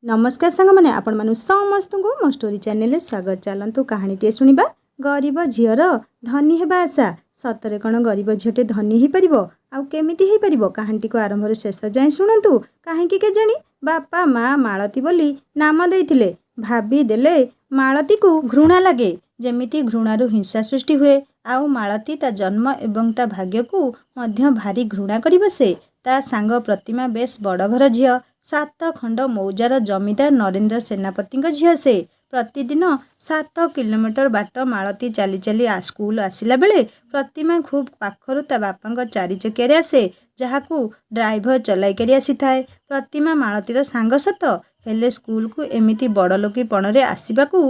नमस्कार सांग मैंने आपण मानु समस्त को मो स्टोरी चैनल स्वागत। चलतु कहानीटे शुणा गरीब झीर धनी हेबा आशा। सतरे कौन गरीब झीटे धनी हो पार आउ केमिति हो पार कहानी को आरंभ शेष जाए शुणु। कहीं केजाणी बापा माँ मालती बोली नाम देइथिले भावीदेले मालती को घृणा लगे जेमिति घृणारु हिंसा सृष्टि हुए। आउ मालती ता जन्म एवं ता भाग्य को मध्य भारी घृणा करी बसे। ता सांग प्रतिमा बेस बड़ घर झील 7 खंड मौजार जमीदार नरेंद्र सेनापति झील से। प्रतिदिन 7 किलोमीटर बाट मालती चली चली स्कूल आसिला बेले प्रतिमा खूब पाखरु ता बापा 4 चकिया आसे जहाकू ड्राइवर चलाई करी आसी थाए। प्रतिमा मालतीर सांग सत हेले स्कूल को एमिति बड़ लोकी पणरे आसीबाकू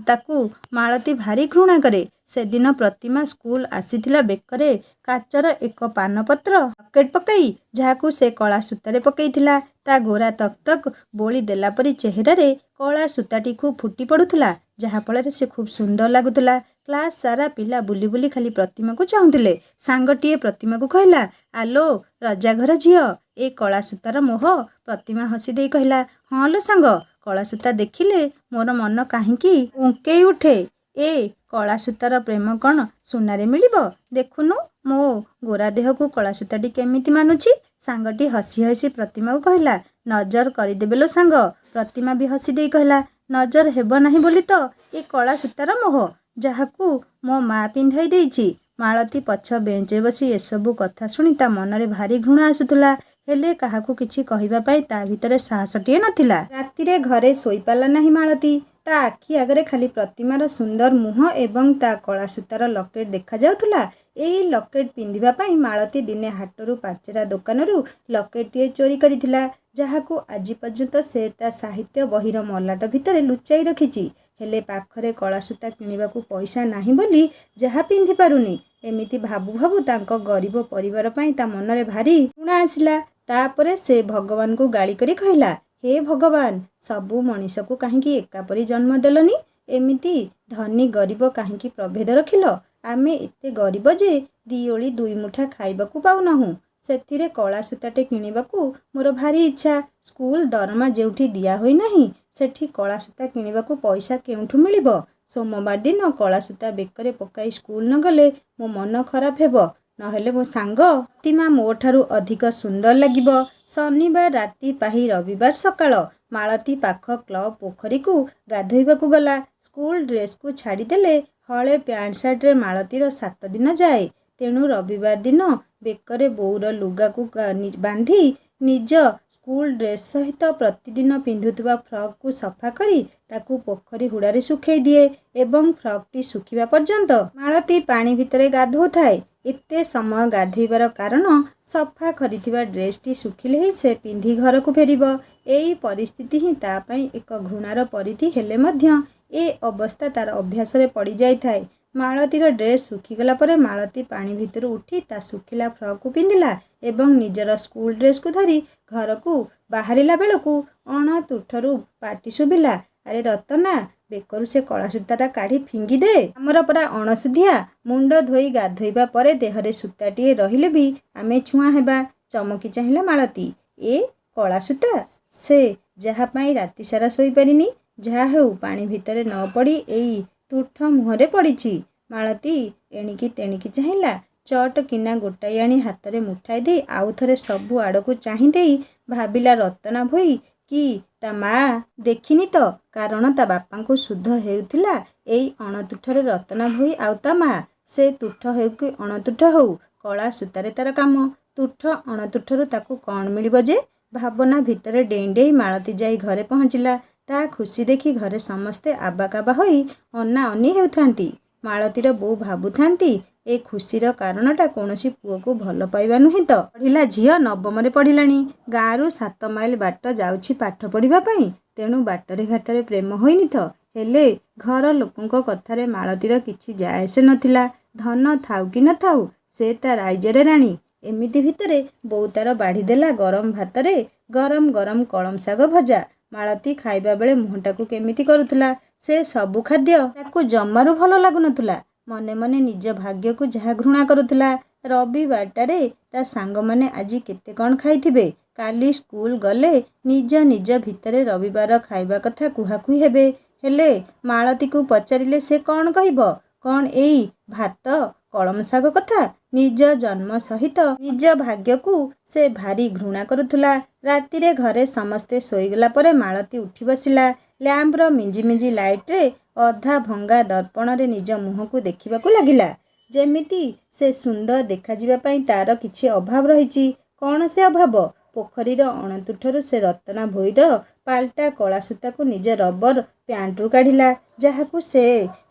ताकू मालती भारी घृणा करे। से दिन प्रतिमा स्कूल आसीथिला बेकरे काचर एक पानपत्र पकेट पकई जहाकू से कला सूतारे पकईथिला। ता गोरा तक तक बोली देला परी चेहरा रे कला सूताटी खूब फुटी पड़ुला जहाँफल से खूब सुंदर लगुला। क्लास सारा पिला बुली बुली खाली प्रतिमा को चाहूले। सांगटीए प्रतिमा को कहला आलो रजा घर झील ए कला सूतार मोह। प्रतिमा हसी दे कहला हाँ लो सांग कला सूता देखिले मोर मन कहीं उंके उठे। ए कला सूतार प्रेम कौन सुनारे मिलिबो देखुनु मो गोरा देह को कला सूताटी केमिति मानुची। सांगटी हसी हसी प्रतिमा को कहला नजर करदेबे लो सांग। प्रतिमा भी हसी दे कहला नजर हेब नाही बोली तो ए कला सूतार मोह जहाकू मो माँ पिंधाई देइची। मालती पछ बेंच बसी एसबू कथा शुणी ता मनरे भारी घृणा आसुथुला हेले काहाकू किछि कहिबा पाई ता भितरे साहसटिए नथिला। रातिरे घरे सोई पाला नाही मालती। ता आखि आगरे खाली प्रतिमार सुंदर मुह एवं ता कला सूतार लकेट देखा जाउथुला। एई लकेट पिंधिबा पाई मालती दिने हाटरू पाचेरा दोकानरू लकेटिए चोरी करिथिला जहाकू आजि पर्यंत से ता साहित्य बहिर मलाट भितरे लुचाई रखिछि। हेले पाखरे कला सूता किनिबाकू पैसा नाही बोली जहा पिंधि पारुनी। एमिति भाबू भाबू तांको गरीब परिवार पाई ता मनरे भारी घृणा आसिला। तापरे से भगवान को गाली करी कहला हे भगवान सबू मनीष को कहीं एकापरी जन्म देलनी एमिति धनी गरीब कहीं प्रभेद रखिल। आमे एते गरीब जे दी ओली 2 मुठा खाइबाकू पाउनाहु। सेथिरे कला सूताटे किनिबाकू मोर भारी इच्छा। स्कूल दरमा जेउठी दिया होई नाही सेठी कला सूता किनिबाकू पैसा केउठू मिलिबो। सोमवार दिन कला सूता बेकरे पकाई स्कूल न गले मो मन खराब हेबो नहेले मो सांग प्रतिमा मो ठारू अधिक सुंदर लागिबो। शनिवार राति पाही रविवार सकाळ मालती पाख क्लब पोखरी को गाधोइबाकू गला। स्कूल ड्रेस को छाड़ी देले हले पैंट सार्ट रे मालतीर 7 दिन जाए। तेणु रविवार दिन बेकरे बोउर लुगा को बांधी निज स्कूल ड्रेस सहित प्रतिदिन पिंधुवा फ्रॉक को सफा करी ताकू पोखरी हुड़ारे सुखई दिए एवं फ्रॉक टी सुखिबा पर्यंत मालती पानी भितरे गाधो थाए। एते समय गाधोइबार कारण सफा करिथिबा ड्रेस टी सुखिले ही से पिंधि घर को फेरिबो। एई परिस्थिति ही ता पई एक घृणार परिधि हेले मध्य ए अवस्था तार अभ्यास रे पड़ी जाई थाए। मालतीर ड्रेस सुखीगला परे मालती पानी भितर उठी ता सुखिला फ्रॉक को पिंधिला एवं निजर स्कूल ड्रेस को धरी घर को बाहरिला बेलकू अण तुठरू पाटी शुभिला अरे रतना बेकरू से कला सूताटा काढ़ी फिंगी दे आमर परा अणसुधिया मुंड धोई गाधोइबा परे देहरे सूताटीए रहिले भी आमे छुआ हेबा। चमकी चाहिला मालती ए कला सूता से जहा पाई राति सारा सोई पारिनी जहा हेउ पानी भितरे न पड़ी एई तुठ मुहरे पड़ीची। मालती एणिकी तेणिकी चाहिला चट किना गोटाई आनी हाथ में मुठाई दे आउ थरे सबु आड़कू चाही देई भाबिला रतना भई कि ता माँ देखिनी तो कारण ता बापा को शुद्ध हेउथिला एई अणतुठरे रतना भई आउ ता माँ से तुठ हेउ कि अणतुठ हो कला सूतारे तार काम तुठ अणतुठरू ताकू कौन मिलिबो जे भावना भितरे डेई डेई मालती जाई घरे पहुँचिला। ता खुशी देखी घरे समस्ते आबाकाबा होई अना अनी हेउथांती। मालतीर बो भाबुथांती ए खुशीर कारणटा कौनसी पुओ को भल पाइबा नुहे तो पढ़िला झील नवम रे पढ़िलानी गाँरु 7 माइल बाट जाउछि पाठ पढ़िबा पई तेणु बाटरे घाटरे प्रेम होइनि तो हेले घर लोकंक कथारे मालतीर किछि जायसे नथिला। धन थाउ कि न थाउ से ता राइजरे राणी। एमिति भितरे बोउ तार बाढ़ी देला गरम भातरे गरम गरम कलम शाग भजा। मालती खाइबा बेले मुहटा को केमिति करुथुला से सबु खाद्य ताकू जमारू भल लागुनथुला। मने मने निज भाग्य को जहा घृणा करुथुला। रविवारटारे ता सांग माने आजी केते कौन खाइथिबे କାଲି ସ୍କୁଲ ଗଲେ ନିଜ ନିଜ ଭିତରେ ରବିବାର ଖାଇବା କଥା କୁହାକୁହି ହେବେ। ହେଲେ ମାଳତୀକୁ ପଚାରିଲେ ସେ କ'ଣ କହିବ? କ'ଣ ଏଇ ଭାତ କଳମ ଶାଗ କଥା? ନିଜ ଜନ୍ମ ସହିତ ନିଜ ଭାଗ୍ୟକୁ ସେ ଭାରି ଘୃଣା କରୁଥିଲା। ରାତିରେ ଘରେ ସମସ୍ତେ ଶୋଇଗଲା ପରେ ମାଳତୀ ଉଠି ବସିଲା। ଲ୍ୟାମ୍ପର ମିଞ୍ଜି ମିଞ୍ଜି ଲାଇଟ୍ରେ ଅଧା ଭଙ୍ଗା ଦର୍ପଣରେ ନିଜ ମୁହଁକୁ ଦେଖିବାକୁ ଲାଗିଲା। ଯେମିତି ସେ ସୁନ୍ଦର ଦେଖାଯିବା ପାଇଁ ତା'ର କିଛି ଅଭାବ ରହିଛି। କ'ଣ ସେ ଅଭାବ? ପୋଖରୀର ଅଣତୁଠରୁ ସେ ରତନା ଭୋଇର ପାଲଟା କଳା ସୂତାକୁ ନିଜ ରବର ପ୍ୟାଣ୍ଟରୁ କାଢ଼ିଲା, ଯାହାକୁ ସେ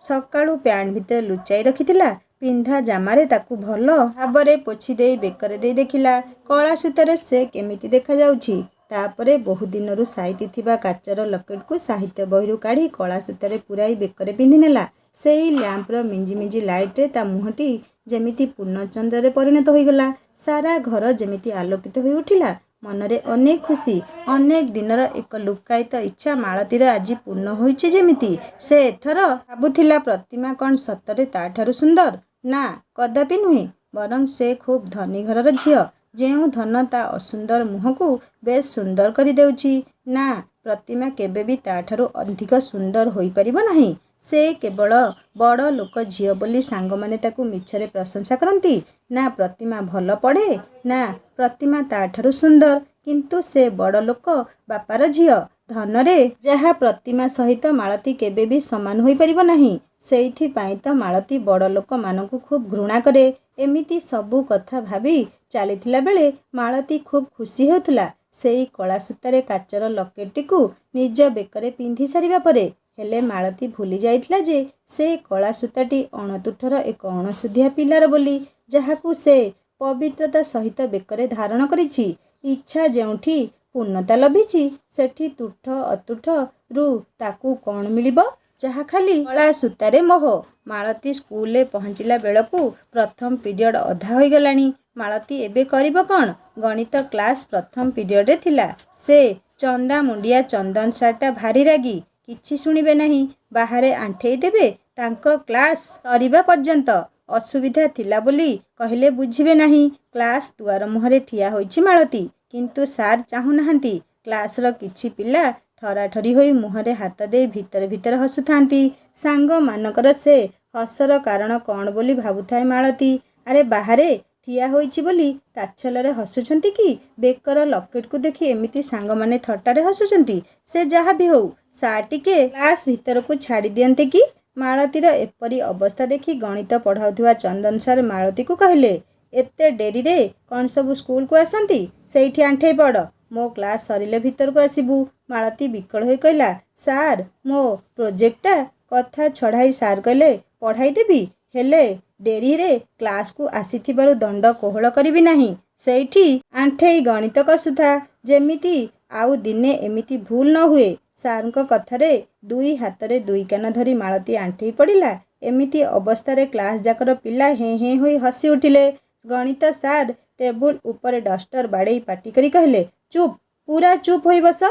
ସକାଳୁ ପ୍ୟାଣ୍ଟ ଭିତରେ ଲୁଚାଇ ରଖିଥିଲା। ପିନ୍ଧା ଜାମାରେ ତାକୁ ଭଲ ଭାବରେ ପୋଛି ଦେଇ ବେକରେ ଦେଇ ଦେଖିଲା, କଳା ସୂତାରେ ସେ କେମିତି ଦେଖାଯାଉଛି। ତା'ପରେ ବହୁ ଦିନରୁ ସାଇତି ଥିବା କାଚର ଲକେଟକୁ ସାହିତ୍ୟ ବହିରୁ କାଢ଼ି କଳା ସୂତାରେ ପୂରାଇ ବେକରେ ପିନ୍ଧିନେଲା। ସେଇ ଲ୍ୟାମ୍ପର ମିଞ୍ଜି ମିଞ୍ଜି ଲାଇଟ୍ରେ ତା ମୁହଁଟି ଯେମିତି ପୂର୍ଣ୍ଣଚନ୍ଦ୍ରରେ ପରିଣତ ହୋଇଗଲା। ସାରା ଘର ଯେମିତି ଆଲୋକିତ ହୋଇ ଉଠିଲା। ମନରେ ଅନେକ ଖୁସି, ଅନେକ ଦିନର ଏକ ଲୁକ୍କାୟିତ ଇଚ୍ଛା ମାଳତୀର ଆଜି ପୂର୍ଣ୍ଣ ହୋଇଛି ଯେମିତି। ସେ ଏଥର ଭାବୁଥିଲା, ପ୍ରତିମା କ'ଣ ସତରେ ତା'ଠାରୁ ସୁନ୍ଦର? ନା, କଦାପି ନୁହେଁ। ବରଂ ସେ ଖୁବ୍ ଧନୀ ଘରର ଝିଅ, ଯେଉଁ ଧନ ତା ଅସୁନ୍ଦର ମୁହଁକୁ ବେଶ୍ ସୁନ୍ଦର କରିଦେଉଛି। ନା, ପ୍ରତିମା କେବେ ବି ତା'ଠାରୁ ଅଧିକ ସୁନ୍ଦର ହୋଇପାରିବ ନାହିଁ। ସେ କେବଳ ବଡ଼ ଲୋକ ଝିଅ ବୋଲି ସାଙ୍ଗମାନେ ତାକୁ ମିଛରେ ପ୍ରଶଂସା କରନ୍ତି। ନା ପ୍ରତିମା ଭଲ ପଢ଼େ, ନା ପ୍ରତିମା ତା'ଠାରୁ ସୁନ୍ଦର। କିନ୍ତୁ ସେ ବଡ଼ ଲୋକ ବାପାର ଝିଅ। ଧନରେ ଯାହା ପ୍ରତିମା ସହିତ ମାଳତୀ କେବେ ବି ସମାନ ହୋଇପାରିବ ନାହିଁ। ସେଇଥିପାଇଁ ତ ମାଳତୀ ବଡ଼ ଲୋକମାନଙ୍କୁ ଖୁବ୍ ଘୃଣା କରେ। ଏମିତି ସବୁ କଥା ଭାବି ଚାଲିଥିଲା ବେଳେ ମାଳତୀ ଖୁବ୍ ଖୁସି ହେଉଥିଲା ସେଇ କଳା ସୂତାରେ କାଚର ଲକେଟଟିକୁ ନିଜ ବେକରେ ପିନ୍ଧି ସାରିବା ପରେ। ହେଲେ ମାଳତୀ ଭୁଲି ଯାଇଥିଲା ଯେ ସେ କଳା ସୂତାଟି ଅଣତୁଠର ଏକ ଅଣସୁଧିଆ ପିଲାର ବୋଲି, ଯାହାକୁ ସେ ପବିତ୍ରତା ସହିତ ବେକରେ ଧାରଣ କରିଛି। ଇଚ୍ଛା ଯେଉଁଠି ପୂର୍ଣ୍ଣତା ଲଭିଛି, ସେଠି ତୁଠ ଅତୁଠରୁ ତାକୁ କ'ଣ ମିଳିବ? ଯାହା ଖାଲି କଳା ସୂତାରେ ମୋହ। ମାଳତୀ ସ୍କୁଲରେ ପହଞ୍ଚିଲା ବେଳକୁ ପ୍ରଥମ ପିରିୟଡ଼ ଅଧା ହୋଇଗଲାଣି। ମାଳତୀ ଏବେ କରିବ କ'ଣ? ଗଣିତ କ୍ଲାସ୍ ପ୍ରଥମ ପିରିୟଡ଼ରେ ଥିଲା। ସେ ଚନ୍ଦାମୁଣ୍ଡିଆ ଚନ୍ଦନ ସାର୍ଟା ଭାରି ରାଗି। କିଛି ଶୁଣିବେ ନାହିଁ। ବାହାରେ ଆଣ୍ଠେଇ ଦେବେ ତାଙ୍କ କ୍ଲାସ୍ ସରିବା ପର୍ଯ୍ୟନ୍ତ। ଅସୁବିଧା ଥିଲା ବୋଲି କହିଲେ ବୁଝିବେ ନାହିଁ। କ୍ଲାସ୍ ଦୁଆର ମୁହଁରେ ଠିଆ ହୋଇଛି ମାଳତୀ। କିନ୍ତୁ ସାର୍ ଚାହୁଁନାହାନ୍ତି। କ୍ଲାସ୍ର କିଛି ପିଲା ଠରାଠରି ହୋଇ ମୁହଁରେ ହାତ ଦେଇ ଭିତରେ ଭିତରେ ହସୁଥାନ୍ତି। ସାଙ୍ଗମାନଙ୍କର ସେ ହସର କାରଣ କ'ଣ ବୋଲି ଭାବୁଥାଏ ମାଳତୀ। ଆରେ ବାହାରେ ଠିଆ ହୋଇଛି ବୋଲି ତାଚ୍ଛଲ୍ୟରେ ହସୁଛନ୍ତି କି ବେକର ଲକେଟକୁ ଦେଖି ଏମିତି ସାଙ୍ଗମାନେ ଥଟ୍ଟାରେ ହସୁଛନ୍ତି? ସେ ଯାହା ବି ହଉ, ସାର୍ ଟିକେ କ୍ଲାସ୍ ଭିତରକୁ ଛାଡ଼ି ଦିଅନ୍ତେ କି? ମାଳତୀର ଏପରି ଅବସ୍ଥା ଦେଖି ଗଣିତ ପଢ଼ାଉଥିବା ଚନ୍ଦନ ସାର୍ ମାଳତୀକୁ କହିଲେ, ଏତେ ଡେରିରେ କ'ଣ ସବୁ ସ୍କୁଲକୁ ଆସନ୍ତି? ସେଇଠି ଆଣ୍ଠେଇ ପଡ଼। ମୋ କ୍ଲାସ୍ ସରିଲେ ଭିତରକୁ ଆସିବୁ। ମାଳତୀ ବିକଳ ହୋଇ କହିଲା, ସାର୍ ମୋ ପ୍ରୋଜେକ୍ଟଟା। କଥା ଛଡ଼ାଇ ସାର୍ କହିଲେ, ପଢ଼ାଇ ଦେବି, ହେଲେ ଡେରିରେ କ୍ଲାସ୍କୁ ଆସିଥିବାରୁ ଦଣ୍ଡ କୋହଳ କରିବି ନାହିଁ। ସେଇଠି ଆଣ୍ଠେଇ ଗଣିତ କଷୁଥା, ଯେମିତି ଆଉ ଦିନେ ଏମିତି ଭୁଲ ନ ହୁଏ। ସାର୍ଙ୍କ କଥାରେ ଦୁଇ ହାତରେ ଦୁଇ କାନ ଧରି ମାଳତୀ ଆଣ୍ଠେଇ ପଡ଼ିଲା। ଏମିତି ଅବସ୍ଥାରେ କ୍ଲାସ୍ ଯାକର ପିଲା ହେଁ ହେଁ ହୋଇ ହସି ଉଠିଲେ। ଗଣିତ ସାର୍ ଟେବୁଲ ଉପରେ ଡଷ୍ଟର ବାଡ଼େଇ ପାଟି କରି କହିଲେ, ଚୁପ୍, ପୁରା ଚୁପ୍ ହୋଇ ବସ।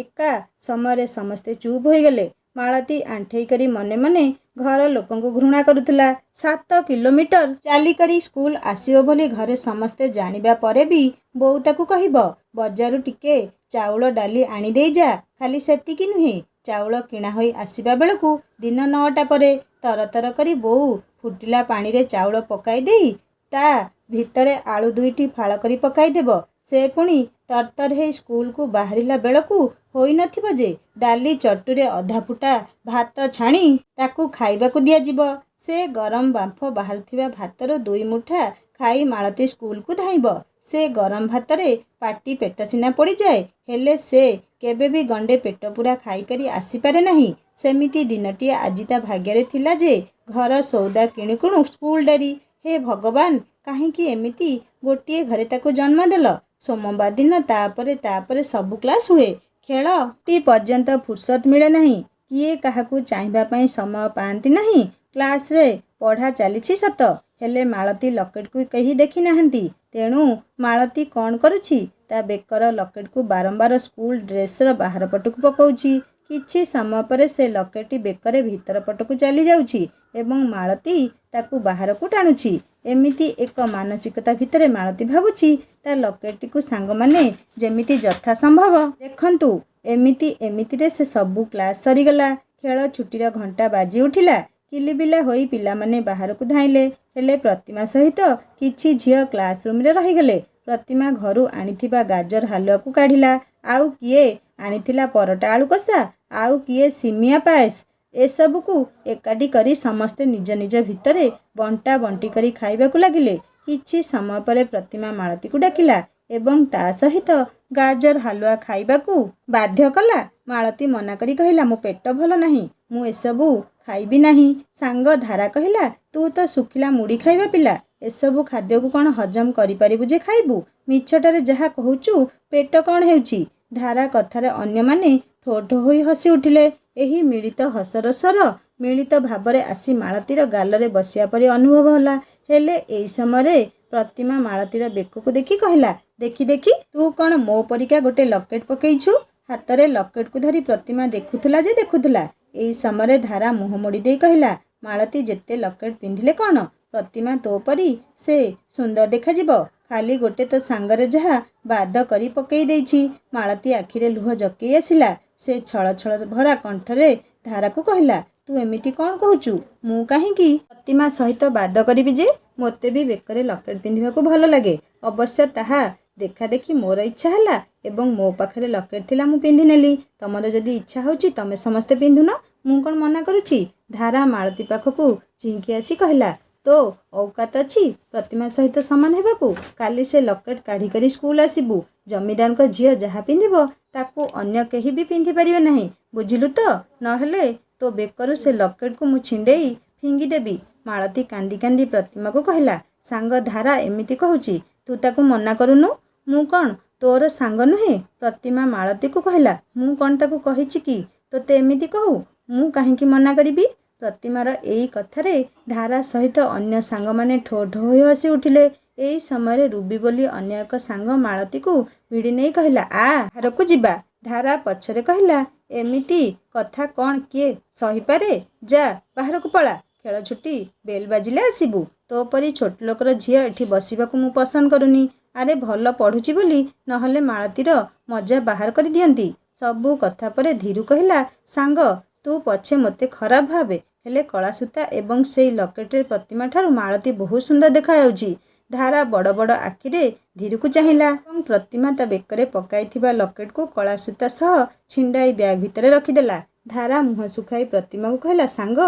ଏକା ସମୟରେ ସମସ୍ତେ ଚୁପ୍ ହୋଇଗଲେ। ମାଳତୀ ଆଣ୍ଠେଇ କରି ମନେ ମନେ ଘର ଲୋକଙ୍କୁ ଘୃଣା କରୁଥିଲା। 7 କିଲୋମିଟର ଚାଲିକରି ସ୍କୁଲ ଆସିବ ବୋଲି ଘରେ ସମସ୍ତେ ଜାଣିବା ପରେ ବି ବୋଉ ତାକୁ କହିବ, ବଜାରରୁ ଟିକେ ଚାଉଳ ଡାଲି ଆଣିଦେଇ ଯା। ଖାଲି ସେତିକି ନୁହେଁ, ଚାଉଳ କିଣା ହୋଇ ଆସିବା ବେଳକୁ ଦିନ 9ଟା ପରେ। ତରତର କରି ବୋଉ ଫୁଟିଲା ପାଣିରେ ଚାଉଳ ପକାଇ ଦେଇ ତା ଭିତରେ ଆଳୁ 2ଟି ଫାଳ କରି ପକାଇଦେବ। ସେ ପୁଣି ତରତର ହେଇ ସ୍କୁଲକୁ ବାହାରିଲା ବେଳକୁ ହୋଇନଥିବ ଯେ ଡାଲି ଚଟୁରେ ଅଧା ଫୁଟା ଭାତ ଛାଣି ତାକୁ ଖାଇବାକୁ ଦିଆଯିବ। ସେ ଗରମ ବାମ୍ଫ ବାହାରୁଥିବା ଭାତରୁ 2 ମୁଠା ଖାଇ ମାଳତୀ ସ୍କୁଲକୁ ଧାଇଁବ। ସେ ଗରମ ଭାତରେ ପାଟି ପେଟ ସିନା ପୋଡ଼ିଯାଏ, ହେଲେ ସେ କେବେ ବି ଗଣ୍ଡେ ପେଟ ପୂରା ଖାଇକରି ଆସିପାରେ ନାହିଁ। ସେମିତି ଦିନଟିଏ ଆଜି ତା ଭାଗ୍ୟରେ ଥିଲା ଯେ ଘର ସଉଦା କିଣୁ କିଣୁ ସ୍କୁଲ ଡେରି। ହେ ଭଗବାନ, କାହିଁକି ଏମିତି ଗୋଟିଏ ଘରେ ତାକୁ ଜନ୍ମ ଦେଲ? ସୋମବାର ଦିନ ତାପରେ ସବୁ କ୍ଲାସ୍ ହୁଏ। ଖେଳଟି ପର୍ଯ୍ୟନ୍ତ ଫୁର୍ସତ ମିଳେ ନାହିଁ। କିଏ କାହାକୁ ଚାହିଁବା ପାଇଁ ସମୟ ପାଆନ୍ତି ନାହିଁ। କ୍ଲାସ୍ରେ ପଢ଼ା ଚାଲିଛି ସତ, ହେଲେ ମାଳତୀ ଲକେଟକୁ କେହି ଦେଖି ନାହାନ୍ତି। ତେଣୁ ମାଳତୀ କ'ଣ କରୁଛି? ତା ବେକର ଲକେଟକୁ ବାରମ୍ବାର ସ୍କୁଲ ଡ୍ରେସ୍ର ବାହାର ପଟକୁ ପକାଉଛି। କିଛି ସମୟ ପରେ ସେ ଲକେଟଟି ବେକରେ ଭିତର ପଟକୁ ଚାଲି ଯାଉଛି ଏବଂ ମାଳତୀ ତାକୁ ବାହାରକୁ ଟାଣୁଛି। ଏମିତି ଏକ ମାନସିକତା ଭିତରେ ମାଳତୀ ଭାବୁଛି ତା ଲକେଟଟିକୁ ସାଙ୍ଗମାନେ ଯେମିତି ଯଥା ସମ୍ଭବ ଦେଖନ୍ତୁ। ଏମିତିରେ ସେ ସବୁ କ୍ଲାସ୍ ସରିଗଲା। ଖେଳ ଛୁଟିର ଘଣ୍ଟା ବାଜି ଉଠିଲା। କିଲିବିଲା ହୋଇ ପିଲାମାନେ ବାହାରକୁ ଧାଇଁଲେ। ହେଲେ ପ୍ରତିମା ସହିତ କିଛି ଝିଅ କ୍ଲାସ୍ ରୁମ୍ରେ ରହିଗଲେ। ପ୍ରତିମା ଘରୁ ଆଣିଥିବା ଗାଜର ହାଲୁଆକୁ କାଢ଼ିଲା। ଆଉ କିଏ ଆଣିଥିଲା ପରଟା ଆଳୁ କଷା, ଆଉ କିଏ ସିମିଆ ପାଏସ। ଏସବୁକୁ ଏକାଠି କରି ସମସ୍ତେ ନିଜ ନିଜ ଭିତରେ ବଣ୍ଟା ବଣ୍ଟି କରି ଖାଇବାକୁ ଲାଗିଲେ। କିଛି ସମୟ ପରେ ପ୍ରତିମା ମାଳତୀକୁ ଡାକିଲା ଏବଂ ତା ସହିତ ଗାଜର ହାଲୁଆ ଖାଇବାକୁ ବାଧ୍ୟ କଲା। ମାଳତୀ ମନା କରି କହିଲା, ମୋ ପେଟ ଭଲ ନାହିଁ, ମୁଁ ଏସବୁ ଖାଇବି ନାହିଁ। ସାଙ୍ଗ ଧାରା କହିଲା, ତୁ ତ ଶୁଖିଲା ମୁଢ଼ି ଖାଇବା ପିଲା, ଏସବୁ ଖାଦ୍ୟକୁ କ'ଣ ହଜମ କରିପାରିବୁ ଯେ ଖାଇବୁ? ମିଛଟାରେ ଯାହା କହୁଛୁ, ପେଟ କ'ଣ ହେଉଛି? ଧାରା କଥାରେ ଅନ୍ୟମାନେ ଠୋ ଠୋ ହୋଇ ହସି ଉଠିଲେ। ଏହି ମିଳିତ ହସର ସ୍ୱର ମିଳିତ ଭାବରେ ଆସି ମାଳତୀର ଗାଲରେ ବସିବା ପରି ଅନୁଭବ ହେଲା। ହେଲେ ଏହି ସମୟରେ ପ୍ରତିମା ମାଳତୀର ବେକକୁ ଦେଖି କହିଲା, ଦେଖି ତୁ କ'ଣ ମୋ ପରିକା ଗୋଟେ ଲକେଟ ପକେଇଛୁ? ହାତରେ ଲକେଟକୁ ଧରି ପ୍ରତିମା ଦେଖୁଥିଲା। ଏହି ସମୟରେ ଧାରା ମୁହଁ ମୋଡ଼ି ଦେଇ କହିଲା, ମାଳତୀ ଯେତେ ଲକେଟ ପିନ୍ଧିଲେ କ'ଣ, ପ୍ରତିମା ତୋ ପରି ସେ ସୁନ୍ଦର ଦେଖାଯିବ? ଖାଲି ଗୋଟେ ତୋ ସାଙ୍ଗରେ ଯାହା ବାଦ କରି ପକେଇ ଦେଇଛି। ମାଳତୀ ଆଖିରେ ଲୁହ ଜକେଇ ଆସିଲା। ସେ ଛଳ ଛଳ ଭରା କଣ୍ଠରେ ଧାରାକୁ କହିଲା, ତୁ ଏମିତି କ'ଣ କହୁଛୁ? ମୁଁ କାହିଁକି ପ୍ରତିମା ସହିତ ବାଦ କରିବି ଯେ? ମୋତେ ବି ବେକରେ ଲକେଟ ପିନ୍ଧିବାକୁ ଭଲ ଲାଗେ। ଅବଶ୍ୟ ତାହା ଦେଖାଦେଖି ମୋର ଇଚ୍ଛା ହେଲା ଏବଂ ମୋ ପାଖରେ ଲକେଟ ଥିଲା, ମୁଁ ପିନ୍ଧିନେଲି। ତମର ଯଦି ଇଚ୍ଛା ହେଉଛି ତମେ ସମସ୍ତେ ପିନ୍ଧୁନ, ମୁଁ କ'ଣ ମନା କରୁଛି? ଧାରା ମାଳତୀ ପାଖକୁ ଝିଙ୍କି ଆସି କହିଲା, ତୋ ଔକାତ ଅଛି ପ୍ରତିମା ସହିତ ସମାନ ହେବାକୁ? କାଲି ସେ ଲକେଟ କାଢ଼ି କରି ସ୍କୁଲ ଆସିବୁ। ଜମିଦାରଙ୍କ ଝିଅ ଯାହା ପିନ୍ଧିବ ତାକୁ ଅନ୍ୟ କେହି ବି ପିନ୍ଧି ପାରିବେ ନାହିଁ, ବୁଝିଲୁ ତ? ନହେଲେ ତୋ ବେକରୁ ସେ ଲକେଟକୁ ମୁଁ ଛିଣ୍ଡେଇ ଫିଙ୍ଗିଦେବି। ମାଳତୀ କାନ୍ଦି କାନ୍ଦି ପ୍ରତିମାକୁ କହିଲା, ସାଙ୍ଗ ଧାରା ଏମିତି କହୁଛି, ତୁ ତାକୁ ମନା କରୁନୁ। ମୁଁ କ'ଣ ତୋର ସାଙ୍ଗ ନୁହେଁ? ପ୍ରତିମା ମାଳତୀକୁ କହିଲା, ମୁଁ କ'ଣ ତାକୁ କହିଛି କି ତୋତେ ଏମିତି କହୁ? ମୁଁ କାହିଁକି ମନା କରିବି? ପ୍ରତିମାର ଏଇ କଥାରେ ଧାରା ସହିତ ଅନ୍ୟ ସାଙ୍ଗମାନେ ଠୋ ଠୋ ହୋଇ ହସି ଉଠିଲେ। ଏହି ସମୟରେ ରୁବି ବୋଲି ଅନ୍ୟ ଏକ ସାଙ୍ଗ ମାଳତୀକୁ ଭିଡ଼ି ନେଇ କହିଲା, ଆ ବାହାରକୁ ଯିବା। ଧାରା ପଛରେ କହିଲା, ଏମିତି କଥା କ'ଣ କିଏ ସହିପାରେ? ଯା ବାହାରକୁ ପଳା, ଖେଳ ଛୁଟି ବେଲ୍ ବାଜିଲେ ଆସିବୁ। ତୋ ପରି ଛୋଟ ଲୋକର ଝିଅ ଏଠି ବସିବାକୁ ମୁଁ ପସନ୍ଦ କରୁନି। ଆରେ ଭଲ ପଢ଼ୁଛି ବୋଲି ନହେଲେ ମାଳତୀର ମଜା ବାହାର କରି ଦିଅନ୍ତି। ସବୁ କଥା ପରେ ଧୀରୁ କହିଲା, ସାଙ୍ଗ ତୁ ପଛେ ମୋତେ ଖରାପ ଭାବେ, ହେଲେ କଳାସୂତା ଏବଂ ସେଇ ଲକେଟରେ ପ୍ରତିମା ଠାରୁ ମାଳତୀ ବହୁତ ସୁନ୍ଦର ଦେଖାଯାଉଛି। ଧାରା ବଡ଼ ବଡ଼ ଆଖିରେ ଧୀରୁକୁ ଚାହିଁଲା ଏବଂ ପ୍ରତିମା ତା ବେକରେ ପକାଇଥିବା ଲକେଟକୁ କଳାସୂତା ସହ ଛିଣ୍ଡାଇ ବ୍ୟାଗ୍ ଭିତରେ ରଖିଦେଲା। ଧାରା ମୁହଁ ଶୁଖାଇ ପ୍ରତିମାକୁ କହିଲା, ସାଙ୍ଗ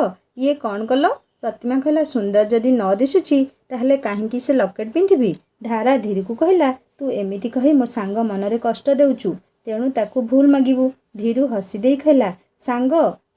ଇଏ କ'ଣ କଲ? ପ୍ରତିମା କହିଲା, ସୁନ୍ଦର ଯଦି ନ ଦିଶୁଛି ତାହେଲେ କାହିଁକି ସେ ଲକେଟ ପିନ୍ଧିବି? ଧାରା ଧୀରୁକୁ କହିଲା, ତୁ ଏମିତି କହି ମୋ ସାଙ୍ଗ ମନରେ କଷ୍ଟ ଦେଉଛୁ, ତେଣୁ ତାକୁ ଭୁଲ ମାଗିବୁ। ଧୀରୁ ହସି ଦେଇ କହିଲା,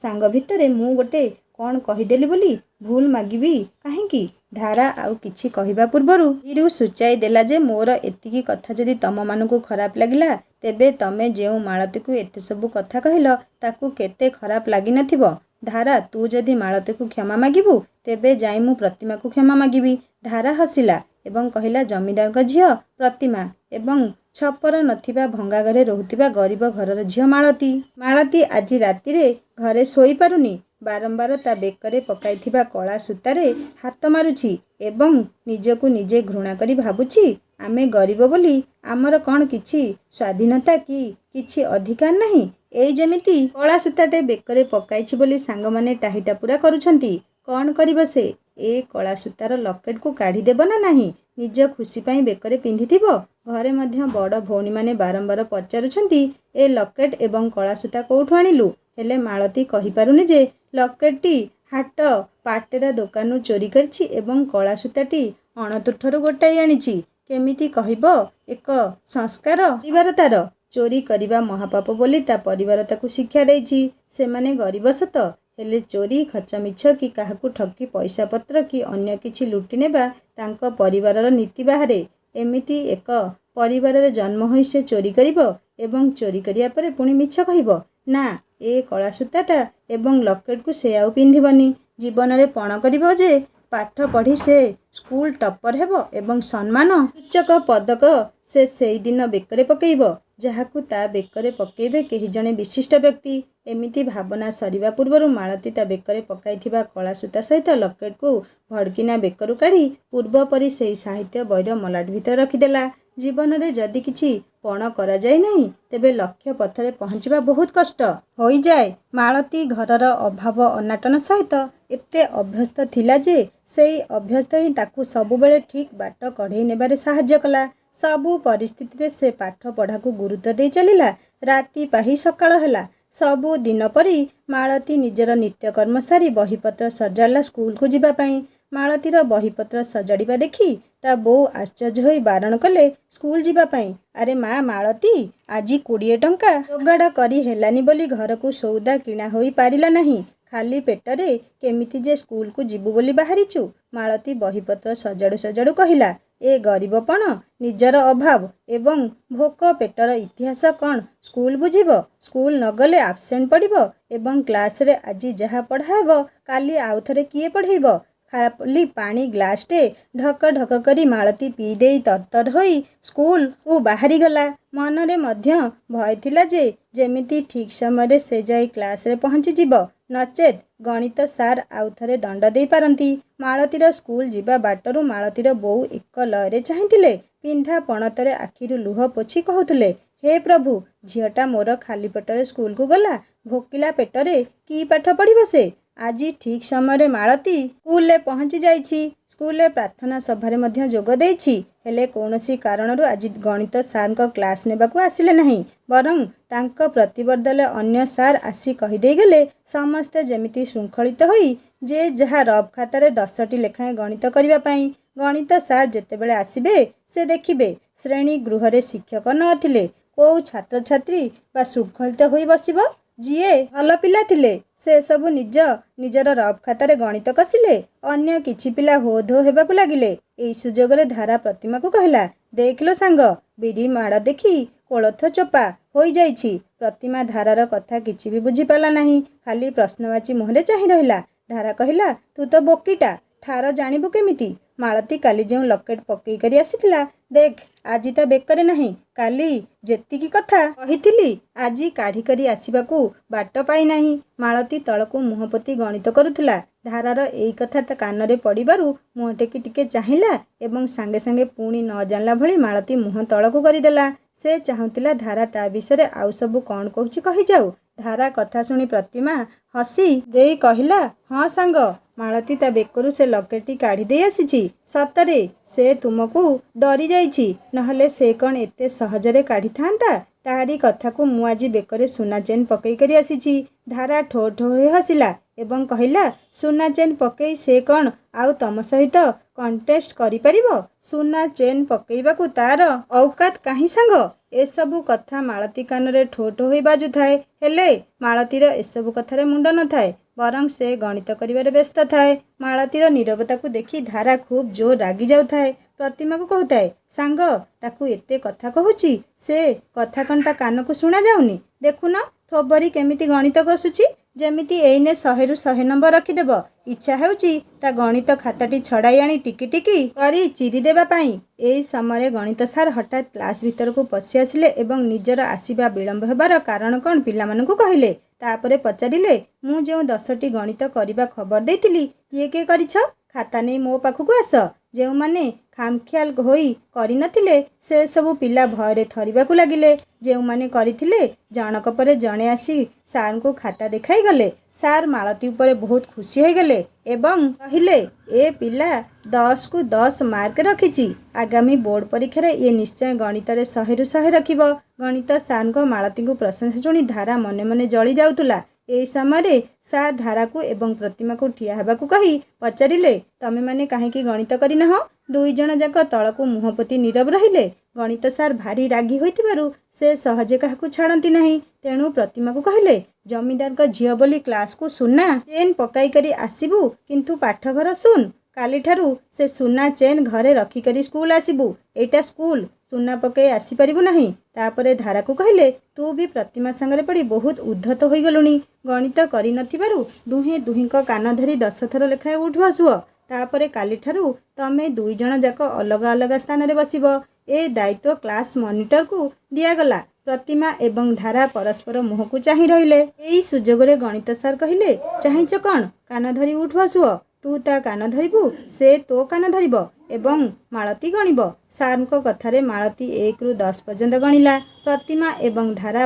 ସାଙ୍ଗ ଭିତରେ ମୁଁ ଗୋଟେ କ'ଣ କହିଦେଲି ବୋଲି ଭୁଲ ମାଗିବି କାହିଁକି? ଧାରା ଆଉ କିଛି କହିବା ପୂର୍ବରୁ ଧୀରୁ ସୂଚାଇ ଦେଲା ଯେ ମୋର ଏତିକି କଥା ଯଦି ତମମାନଙ୍କୁ ଖରାପ ଲାଗିଲା, ତେବେ ତମେ ଯେଉଁ ମାଳତୀକୁ ଏତେ ସବୁ କଥା କହିଲ ତାକୁ କେତେ ଖରାପ ଲାଗିନଥିବ। ଧାରା ତୁ ଯଦି ମାଳତୀକୁ କ୍ଷମା ମାଗିବୁ ତେବେ ଯାଇ ମୁଁ ପ୍ରତିମାକୁ କ୍ଷମା ମାଗିବି। ଧାରା ହସିଲା ଏବଂ କହିଲା, ଜମିଦାରଙ୍କ ଝିଅ ପ୍ରତିମା ଏବଂ ଛପର ନଥିବା ଭଙ୍ଗା ଘରେ ରହୁଥିବା ଗରିବ ଘରର ଝିଅ ମାଳତୀ ଆଜି ରାତିରେ ଘରେ ଶୋଇପାରୁନି। ବାରମ୍ବାର ତା ବେକରେ ପକାଇଥିବା କଳା ସୂତାରେ ହାତ ମାରୁଛି ଏବଂ ନିଜକୁ ନିଜେ ଘୃଣା କରି ଭାବୁଛି, ଆମେ ଗରିବ ବୋଲି ଆମର କ'ଣ କିଛି ସ୍ୱାଧୀନତା କି କିଛି ଅଧିକାର ନାହିଁ? ଏଇ ଯେମିତି କଳା ସୂତାଟେ ବେକରେ ପକାଇଛି ବୋଲି ସାଙ୍ଗମାନେ ଟାହିଟା ପୁରା କରୁଛନ୍ତି। କ'ଣ କରିବ ସେ? ଏ କଳା ସୂତାର ଲକେଟକୁ କାଢ଼ିଦେବ ନା ନାହିଁ? ନିଜ ଖୁସି ପାଇଁ ବେକରେ ପିନ୍ଧିଥିବ। ଘରେ ମଧ୍ୟ ବଡ଼ ଭଉଣୀମାନେ ବାରମ୍ବାର ପଚାରୁଛନ୍ତି, ଏ ଲକେଟ ଏବଂ କଳା ସୂତା କୋଉଠୁ ଆଣିଲୁ? ହେଲେ ମାଳତୀ କହିପାରୁନି ଯେ ଲକେଟଟି ହାଟ ପାଟେରା ଦୋକାନରୁ ଚୋରି କରିଛି ଏବଂ କଳା ସୂତାଟି ଅଣତୁଠରୁ ଗୋଟାଇ ଆଣିଛି। କେମିତି କହିବ? ଏକ ସଂସ୍କାର ପରିବାର ତାର। ଚୋରି କରିବା ମହାପାପ ବୋଲି ତା ପରିବାର ତାକୁ ଶିକ୍ଷା ଦେଇଛି। ସେମାନେ ଗରିବ ସତ, ହେଲେ ଚୋରି ଖଚମିଛ କି କାହାକୁ ଠକି ପଇସାପତ୍ର କି ଅନ୍ୟ କିଛି ଲୁଟି ନେବା ତାଙ୍କ ପରିବାରର ନୀତି ବାହାରେ। ଏମିତି ଏକ ପରିବାରରେ ଜନ୍ମ ହୋଇ ସେ ଚୋରି କରିବ ଏବଂ ଚୋରି କରିବା ପରେ ପୁଣି ମିଛ କହିବ? ନା, ଏ କଳା ସୂତାଟା ଏବଂ ଲକେଟକୁ ସେ ଆଉ ପିନ୍ଧିବନି। ଜୀବନରେ ପଣ କରିବ ଯେ ପାଠ ପଢ଼ି ସେ ସ୍କୁଲ ଟପର ହେବ ଏବଂ ସମ୍ମାନ ସୂଚକ ପଦକ ସେ ସେଇଦିନ ବେକରେ ପକେଇବ, ଯାହାକୁ ତା ବେକରେ ପକେଇବେ କେହି ଜଣେ ବିଶିଷ୍ଟ ବ୍ୟକ୍ତି। एमिति भावना सरिबा पूर्वरु मालती ता बेकरे पकाइथिबा कला सूता सहित लकेट को भड़किना बेकरु काढ़ी पूर्व परी सेही साहित्य बईर मलाट भितर रखिदेला। जीवन में जदि किछि पण करा जाय नहीं तेबे लक्ष्य पथरे पहुँचवा बहुत कष्ट होई जाए। मालती घरर अभाव अनाटन सहित एते अभ्यस्त थिला जे सेही अभ्यस्त ही ताकू सबुबेले ठीक बाट कढ़ेई नेबारे साहाय्य कला। सबु परिस्थिति से पाठ पढ़ा को गुरुत्व दे चलिला। राति पाही सकाळ ହେଲା। सबु दिन परी मालती निजर नित्यकर्म सारी बहीपत्र सजाड़ा स्कूल को जीवा पाई। मालतीर बहीपत्र सजाड़ा देखी ता बो आश्चर्य होई बारण कले स्कूल जीवा पाई। अरे माँ मालती आज 20 टंका जोगाड़ करी हेलानी बोली घर को सौदा किणा होई पारिला नहीं। खाली पेटरे केमिति जे स्कूल को जीवु बोली बाहरीचु। मालती बहीपत्र सजाड़ू सजाड़ू कहिला ए गरीबपण निजर अभाव एवं भोक पेटर इतिहास कौन स्कूल बुझीब। स्कूल नगले आबसेंट पड़िब एवं क्लास रे आज जहाँ पढ़ाब काली आउ थरे किए पढ़ेब। खाली पानी ग्लासटे ढक ढक करी मालती पी देई तरतर होई स्कूल को बाहरी गला। मनरे मध्य भय थिला जे जेमिति ठीक समय से जाई क्लास रे पहुँची जीव नचेत गणित सार आउ थरे दंड दे पारंती। मालतीर स्कूल जीवा बाटरू मालतीर बोऊ एक लयरे चाहिथिले। पिंधा पणतरे आखिरु लुह पोछि कहूथिले हे प्रभु झीटा मोर खाली पेटरे स्कूल को गला भोकिला पेटरे की पाठ पढ़िब से। आज ठीक समय मालती स्कूल पहुँची जाइछि। स्कूल प्रार्थना सभारे मध्य जोग देइछि हेले कौनसी कारणरू आज गणित सार को क्लास नेबाकू आसिले नहीं। बरं तांको प्रतिबर्दले अन्य सार आसी कहीदे गले समस्ते जेमिति श्रृंखलित होई जे जहाँ रफ खातार 10टी लेखाएं गणित करने पाई। गणित सार जेतेबेले आसिबे से देखिबे श्रेणी गृह रे शिक्षक नथिले को छात्र छात्री बा श्रृंखलित होई बसिबो। जीए भल पिला थिले से सबु निजर रफ खातार गणित कसिले। अन्य किछि पिला हो धो हेबाकू लागिले। एई सुजोगरे धारा प्रतिमा को कहला देखलो सांग बिड़ी माड़ देखी कोलथ चोपा होई जाइछि। प्रतिमा धारार कथा किछि भी बुझी पाला नहीं खाली प्रश्नवाची मुहरे चाहि रहिला। धारा कहिला तू तो बोकीटा ठार जानिबु केमिति। मालती काली जो लकेट पकई करी आसीथिला देख आज ता बेकरे नहीं काली जेतिकी कथा कहिथिली आज काढ़ी करी आसीबाकू बाट पाई नहीं। मालती तळकू मुहपति गणित करुथुला। धारार एई कथा ता कानरे पड़िबारु मुह टेकी टिके चाहिला एवं सांगे सांगे पुणी न जानला भली मालती मुह तळकू करिदेला। से चाहुतिला धारा ता विषय आउ सबु कौन कहूछि कहि जाऊ। धारा कथा शुणी प्रतिमा हसी देई कहिला हाँ सांग मालती ता बेकरू से लकेटी काढ़ी दे आसीछि। सतरे से तुमको डरी जाइछि नहले से कौन एते सहजरे काढ़ी थांता। तारी कथा को मु आज बेकरे सुना चेन पकई करी आसीछि। धारा ठो ठो होई हसिला एवं कहिला सुना चेन पकई से कौन आउ तम सहित कंटेस्ट करि परिबो। सुना चेन पकईबाकू तार औकात काहि सांग। एसबु कथा मालती कानरे ठो ठो होई बाजु थाए हेले मालतीर एसबु कथारे मुंड न थाए बरं से गणित करिबारे व्यस्त थाए। मालतीर नीरवता को देखी धारा खूब जोर रागी जाउ थाए। प्रतिमा को कहूए सांग ताकू एते कथा कहूची से कथा कणटा कान को सुना जाउनी। देखुन थोबरी केमिति गणित कसुची जेमिति एइने 100 रु 100 नंबर रखिदेब। इच्छा हेउची ता गणित खाताटी छड़ाई आनी टिकी टिकी करी चिरी देबा पाई। एई समय गणित सार हठात क्लास भीतर को पशि आसिले एवं निजर आसीबा विलंब हेबार कारण कौन पिलामानंकु कहिले। तापरे पचारिले मु जो 10टी गणित करिबा खबर देइथिली किए किए करिछ खाता नहीं मो पाखकु आस। जो माने खामख्याल होई करि नथिले से सबु पिला भयरे थरिबाकू लागिले। जो माने करिथिले जनक परे जणे आसी सार को खाता देखाई गले। सार मालती उपरे बहुत खुशी हो गले एवं कहिले ए पिला 10 को 10 मार्क रखिछि। आगामी बोर्ड परीक्षा रे ये निश्चय गणित रे 100 रु 100 रखिबो। गणित सार को मालती को प्रशंसा शुणी धारा मने मने जली जाउतुला। ए समय सार धारा को एवं प्रतिमा को ठिया हेबाकू कही पचारिले तमे माने काहेकि गणित करिना हो। दुई जण जाक तळकू मुहपति नीरव रहिले। गणित सार भारी रागी होइतिबारु से सहजे काहाकू छाड़ती नहीं। तेणु प्रतिमा को कहले जमीदार का झील बोली क्लास को सुना चेन पकाई करी आसीबू किंतु पाठघर सुन। काली ठारू से सुना चेन घरे रखिकरी स्कूल आसीबू। एटा स्कूल सुना पकई आसी परिबू नहीं। तापरे धारा को कहले तू भी प्रतिमा संगरे पड़ी बहुत उद्धत होई गलुनी। गणित करि नथिबारु दुहे दुहिंक कान धरी 10 थर लेखाए उठ बसुओ। तापरे काली ठारू तमे दुई जण जाक अलग अलग स्थान रे बसिबो। ए दायित्व क्लास मॉनिटर को दिया गला। ପ୍ରତିମା ଏବଂ ଧାରା ପରସ୍ପର ମୁହଁକୁ ଚାହିଁ ରହିଲେ। ଏହି ସୁଯୋଗରେ ଗଣିତ ସାର୍ କହିଲେ, ଚାହିଁଛ କ'ଣ? କାନ ଧରି ଉଠ ବସୁଅ। ତୁ ତା କାନ ଧରିବୁ, ସେ ତୋ କାନ ଧରିବ ଏବଂ ମାଳତୀ ଗଣିବ। ସାର୍ଙ୍କ କଥାରେ ମାଳତୀ 1ରୁ 10 ପର୍ଯ୍ୟନ୍ତ ଗଣିଲା। ପ୍ରତିମା ଏବଂ ଧାରା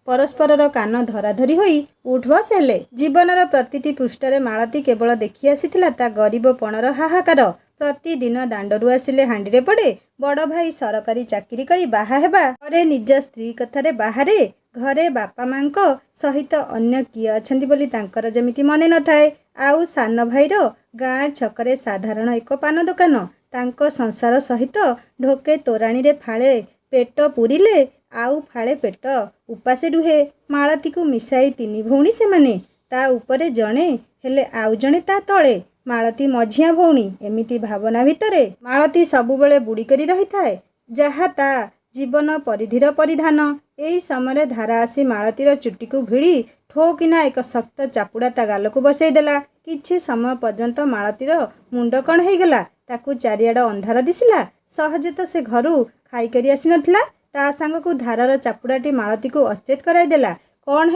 ପରସ୍ପରର କାନ ଧରାଧରି ହୋଇ ଉଠ ବସ ହେଲେ। ଜୀବନର ପ୍ରତିଟି ପୃଷ୍ଠରେ ମାଳତୀ କେବଳ ଦେଖି ଆସିଥିଲା ତା ଗରିବପଣର ହାହାକାର। ପ୍ରତିଦିନ ଦାଣ୍ଡରୁ ଆସିଲେ ହାଣ୍ଡିରେ ପଡ଼େ। ବଡ଼ ଭାଇ ସରକାରୀ ଚାକିରି କରି ବାହା ହେବା ପରେ ନିଜ ସ୍ତ୍ରୀ କଥାରେ ବାହାରେ, ଘରେ ବାପା ମାଙ୍କ ସହିତ ଅନ୍ୟ କିଏ ଅଛନ୍ତି ବୋଲି ତାଙ୍କର ଯେମିତି ମନେ ନଥାଏ। ଆଉ ସାନ ଭାଇର ଗାଁ ଛକରେ ସାଧାରଣ ଏକ ପାନ ଦୋକାନ। ତାଙ୍କ ସଂସାର ସହିତ ଢୋକେ ତୋରାଣୀରେ ଫାଳେ ପେଟ ପୂରିଲେ ଆଉ ଫାଳେ ପେଟ ଉପାସେ ରୁହେ। ମାଳତୀକୁ ମିଶାଇ 3 ଭଉଣୀ ସେମାନେ। ତା ଉପରେ ଜଣେ ହେଲେ ଆଉ ଜଣେ ତା ତଳେ। ମାଳତୀ ମଝିଆ ଭଉଣୀ। ଏମିତି ଭାବନା ଭିତରେ ମାଳତୀ ସବୁବେଳେ ବୁଡ଼ି କରି ରହିଥାଏ, ଯାହା ତା ଜୀବନ ପରିଧିର ପରିଧାନ। ଏହି ସମୟରେ ଧାରା ଆସି ମାଳତୀର ଚୁଟିକୁ ଭିଡ଼ି ଠୋ କିନା ଏକ ଶକ୍ତ ଚାପୁଡ଼ା ତା ଗାଲକୁ ବସେଇ ଦେଲା। କିଛି ସମୟ ପର୍ଯ୍ୟନ୍ତ ମାଳତୀର ମୁଣ୍ଡ କ'ଣ ହେଇଗଲା। ତାକୁ ଚାରିଆଡ଼ ଅନ୍ଧାର ଦିଶିଲା। ସହଜେ ତ ସେ ଘରୁ ଖାଇକରି ଆସିନଥିଲା। ତା ସାଙ୍ଗକୁ ଧାରାର ଚାପୁଡ଼ାଟି ମାଳତୀକୁ ଅଚେତ କରାଇଦେଲା। କ'ଣ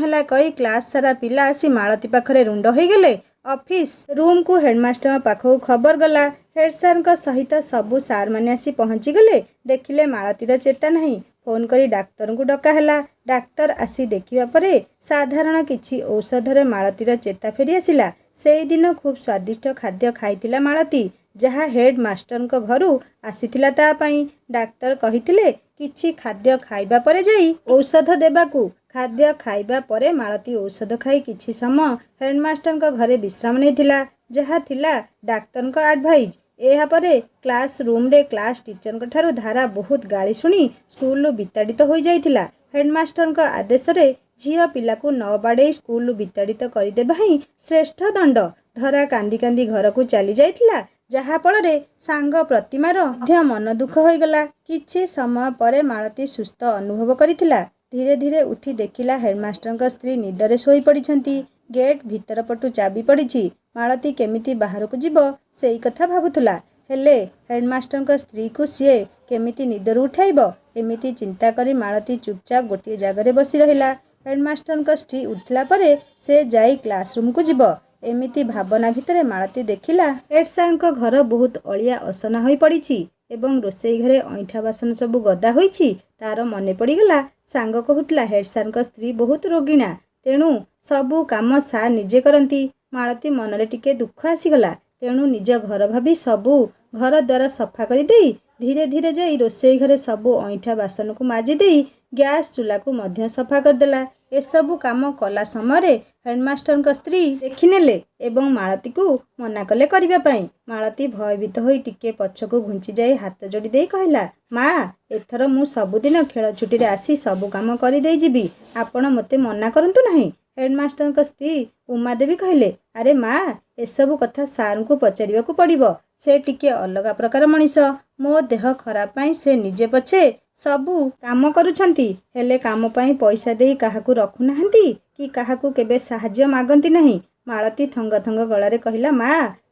ହେଲା କହି କ୍ଲାସ୍ ସାରା ପିଲା ଆସି ମାଳତୀ ପାଖରେ ରୁଣ୍ଡ ହୋଇଗଲେ। ଅଫିସ୍ ରୁମ୍କୁ ହେଡ୍‌ମାଷ୍ଟରଙ୍କ ପାଖକୁ ଖବର ଗଲା। ହେଡ୍ ସାର୍ଙ୍କ ସହିତ ସବୁ ସାର୍‌ମାନେ ଆସି ପହଞ୍ଚିଗଲେ। ଦେଖିଲେ ମାଳତୀର ଚେତା ନାହିଁ। ଫୋନ୍ କରି ଡାକ୍ତରଙ୍କୁ ଡକାହେଲା। ଡାକ୍ତର ଆସି ଦେଖିବା ପରେ ସାଧାରଣ କିଛି ଔଷଧରେ ମାଳତୀର ଚେତା ଫେରି ଆସିଲା। ସେଇଦିନ ଖୁବ୍ ସ୍ୱାଦିଷ୍ଟ ଖାଦ୍ୟ ଖାଇଥିଲା ମାଳତୀ, ଯାହା ହେଡ୍ ମାଷ୍ଟରଙ୍କ ଘରୁ ଆସିଥିଲା ତା ପାଇଁ। ଡାକ୍ତର କହିଥିଲେ କିଛି ଖାଦ୍ୟ ଖାଇବା ପରେ ଯାଇ ଔଷଧ ଦେବାକୁ। ଖାଦ୍ୟ ଖାଇବା ପରେ ମାଳତୀ ଔଷଧ ଖାଇ କିଛି ସମୟ ହେଡ୍‌ମାଷ୍ଟରଙ୍କ ଘରେ ବିଶ୍ରାମ ନେଇଥିଲା, ଯାହା ଥିଲା ଡାକ୍ତରଙ୍କ ଆଡଭାଇଜ୍। ଏହାପରେ କ୍ଲାସ୍ ରୁମ୍‌ରେ କ୍ଲାସ୍ ଟିଚରଙ୍କ ଠାରୁ ଧାରା ବହୁତ ଗାଳି ଶୁଣି ସ୍କୁଲରୁ ବିତାଡ଼ିତ ହୋଇଯାଇଥିଲା। ହେଡ୍‌ମାଷ୍ଟରଙ୍କ ଆଦେଶରେ ଝିଅ ପିଲାକୁ ନ ବାଡ଼େଇ ସ୍କୁଲରୁ ବିତାଡ଼ିତ କରିଦେବା ହିଁ ଶ୍ରେଷ୍ଠ ଦଣ୍ଡ। ଧରା କାନ୍ଦି କାନ୍ଦି ଘରକୁ ଚାଲି ଯାଇଥିଲା, ଯାହାଫଳରେ ସାଙ୍ଗ ପ୍ରତିମାର ମଧ୍ୟ ମନ ଦୁଃଖ ହୋଇଗଲା। କିଛି ସମୟ ପରେ ମାଳତୀ ସୁସ୍ଥ ଅନୁଭବ କରିଥିଲା। ଧୀରେ ଧୀରେ ଉଠି ଦେଖିଲା ହେଡ୍‌ମାଷ୍ଟରଙ୍କ ସ୍ତ୍ରୀ ନିଦରେ ଶୋଇପଡ଼ିଛନ୍ତି। ଗେଟ୍ ଭିତର ପଟୁ ଚାବି ପଡ଼ିଛି। ମାଳତୀ କେମିତି ବାହାରକୁ ଯିବ ସେଇ କଥା ଭାବୁଥିଲା। ହେଲେ ହେଡ୍‌ମାଷ୍ଟରଙ୍କ ସ୍ତ୍ରୀକୁ ସିଏ କେମିତି ନିଦରୁ ଉଠାଇବ, ଏମିତି ଚିନ୍ତା କରି ମାଳତୀ ଚୁପଚାପ ଗୋଟିଏ ଜାଗାରେ ବସି ରହିଲା। ହେଡ୍‌ମାଷ୍ଟରଙ୍କ ସ୍ତ୍ରୀ ଉଠିଲା ପରେ ସେ ଯାଇ କ୍ଲାସ୍ ରୁମ୍‌କୁ ଯିବ। ଏମିତି ଭାବନା ଭିତରେ ମାଳତୀ ଦେଖିଲା ହେଡ୍ ସାର୍‌ଙ୍କ ଘର ବହୁତ ଅଳିଆ ଅସନା ହୋଇ ପଡ଼ିଛି ଏବଂ ରୋଷେଇ ଘରେ ଅଇଁଠା ବାସନ ସବୁ ଗଦା ହୋଇଛି। ତାର ମନେ ପଡ଼ିଗଲା, ସାଙ୍ଗ କହୁଥିଲା ହେଡ୍ ସାର୍‌ଙ୍କ ସ୍ତ୍ରୀ ବହୁତ ରୋଗିଣା, ତେଣୁ ସବୁ କାମ ସାର୍ ନିଜେ କରନ୍ତି। ମାଳତୀ ମନରେ ଟିକେ ଦୁଃଖ ଆସିଗଲା। ତେଣୁ ନିଜ ଘର ଭାବି ସବୁ ଘର ଦ୍ୱାର ସଫା କରିଦେଇ ଧୀରେ ଧୀରେ ଯାଇ ରୋଷେଇ ଘରେ ସବୁ ଅଇଁଠା ବାସନକୁ ମାଜି ଦେଇ ଗ୍ୟାସ୍ ଚୁଲାକୁ ମଧ୍ୟ ସଫା କରିଦେଲା। ଏସବୁ କାମ କଲା ସମୟରେ ହେଡ୍‌ମାଷ୍ଟରଙ୍କ ସ୍ତ୍ରୀ ଦେଖିନେଲେ ଏବଂ ମାଳତୀକୁ ମନା କଲେ କରିବା ପାଇଁ। ମାଳତୀ ଭୟଭୀତ ହୋଇ ଟିକେ ପଛକୁ ଘୁଞ୍ଚି ଯାଇ ହାତ ଯୋଡ଼ି ଦେଇ କହିଲା, ମା, ଏଥର ମୁଁ ସବୁଦିନ ଖେଳ ଛୁଟିରେ ଆସି ସବୁ କାମ କରିଦେଇ ଯିବି। ଆପଣ ମୋତେ ମନା କରନ୍ତୁ ନାହିଁ। ହେଡ୍‌ମାଷ୍ଟରଙ୍କ ସ୍ତ୍ରୀ ଉମାଦେବୀ କହିଲେ, ଆରେ ମା, ଏସବୁ କଥା ସାର୍‌ଙ୍କୁ ପଚାରିବାକୁ ପଡ଼ିବ। ସେ ଟିକେ ଅଲଗା ପ୍ରକାର ମଣିଷ। ମୋ ଦେହ ଖରାପ ପାଇଁ ସେ ନିଜେ ପଛେ ସବୁ କାମ କରୁଛନ୍ତି, ହେଲେ କାମ ପାଇଁ ପଇସା ଦେଇ କାହାକୁ ରଖୁନାହାନ୍ତି କି କାହାକୁ କେବେ ସାହାଯ୍ୟ ମାଗନ୍ତି ନାହିଁ। ମାଳତୀ ଥଙ୍ଗ ଥଙ୍ଗ ଗଳାରେ କହିଲା, ମା,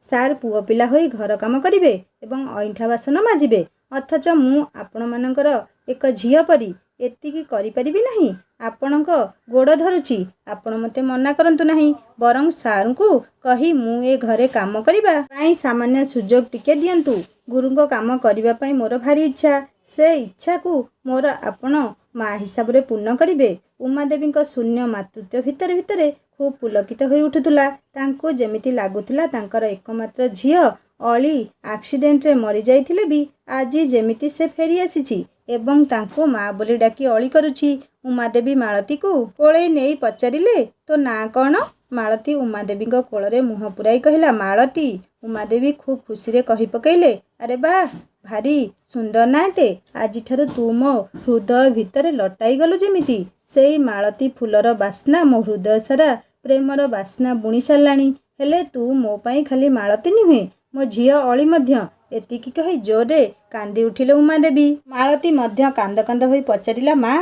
ସାର୍ ପୁଅ ପିଲା ହୋଇ ଘର କାମ କରିବେ ଏବଂ ଅଇଁଠା ବାସନ ମାଜିବେ, ଅଥଚ ମୁଁ ଆପଣମାନଙ୍କର ଏକ ଝିଅ ପରି ଏତିକି କରିପାରିବି ନାହିଁ। ଆପଣଙ୍କ ଗୋଡ଼ ଧରୁଛି, ଆପଣ ମୋତେ ମନା କରନ୍ତୁ ନାହିଁ। ବରଂ ସାର୍‌ଙ୍କୁ କହି ମୁଁ ଏ ଘରେ କାମ କରିବା ପାଇଁ ସାମାନ୍ୟ ସୁଯୋଗ ଟିକେ ଦିଅନ୍ତୁ। ଗୁରୁଙ୍କ କାମ କରିବା ପାଇଁ ମୋର ଭାରି ଇଚ୍ଛା। ସେ ଇଚ୍ଛାକୁ ମୋର ଆପଣ ମା ହିସାବରେ ପୂର୍ଣ୍ଣ କରିବେ। ଉମାଦେବୀଙ୍କ ଶୂନ୍ୟ ମାତୃତ୍ୱ ଭିତରେ ଭିତରେ ଖୁବ୍ ପୁଲକିତ ହୋଇ ଉଠୁଥିଲା। ତାଙ୍କୁ ଯେମିତି ଲାଗୁଥିଲା ତାଙ୍କର ଏକମାତ୍ର ଝିଅ ଅଳି ଆକ୍ସିଡେଣ୍ଟରେ ମରିଯାଇଥିଲେ ବି ଆଜି ଯେମିତି ସେ ଫେରି ଆସିଛି ଏବଂ ତାଙ୍କୁ ମା ବୋଲି ଡାକି ଅଳି କରୁଛି। ଉମାଦେବୀ ମାଳତୀକୁ କୋଳେଇ ନେଇ ପଚାରିଲେ, ତୋ ନାଁ କ'ଣ? ମାଳତୀ ଉମାଦେବୀଙ୍କ କୋଳରେ ମୁହଁ ପୁରାଇ କହିଲା, ମାଳତୀ। ଉମାଦେବୀ ଖୁବ୍ ଖୁସିରେ କହି ପକେଇଲେ, ଆରେ ବାଃ, ଭାରି ସୁନ୍ଦର ନାଁଟେ। ଆଜିଠାରୁ ତୁ ମୋ ହୃଦୟ ଭିତରେ ଲଟାଇ ଗଲୁ ଯେମିତି। ସେଇ ମାଳତୀ ଫୁଲର ବାସ୍ନା ମୋ ହୃଦୟ ସାରା ପ୍ରେମର ବାସ୍ନା ବୁଣି ସାରିଲାଣି। ହେଲେ ତୁ ମୋ ପାଇଁ ଖାଲି ମାଳତୀ ନୁହେଁ, ମୋ ଝିଅ ଅଳି ମଧ୍ୟ। ଏତିକି କହି ଜୋରରେ କାନ୍ଦି ଉଠିଲେ ଉମାଦେବୀ। ମାଳତୀ ମଧ୍ୟ କାନ୍ଦ କାନ୍ଦ ହୋଇ ପଚାରିଲା, ମା,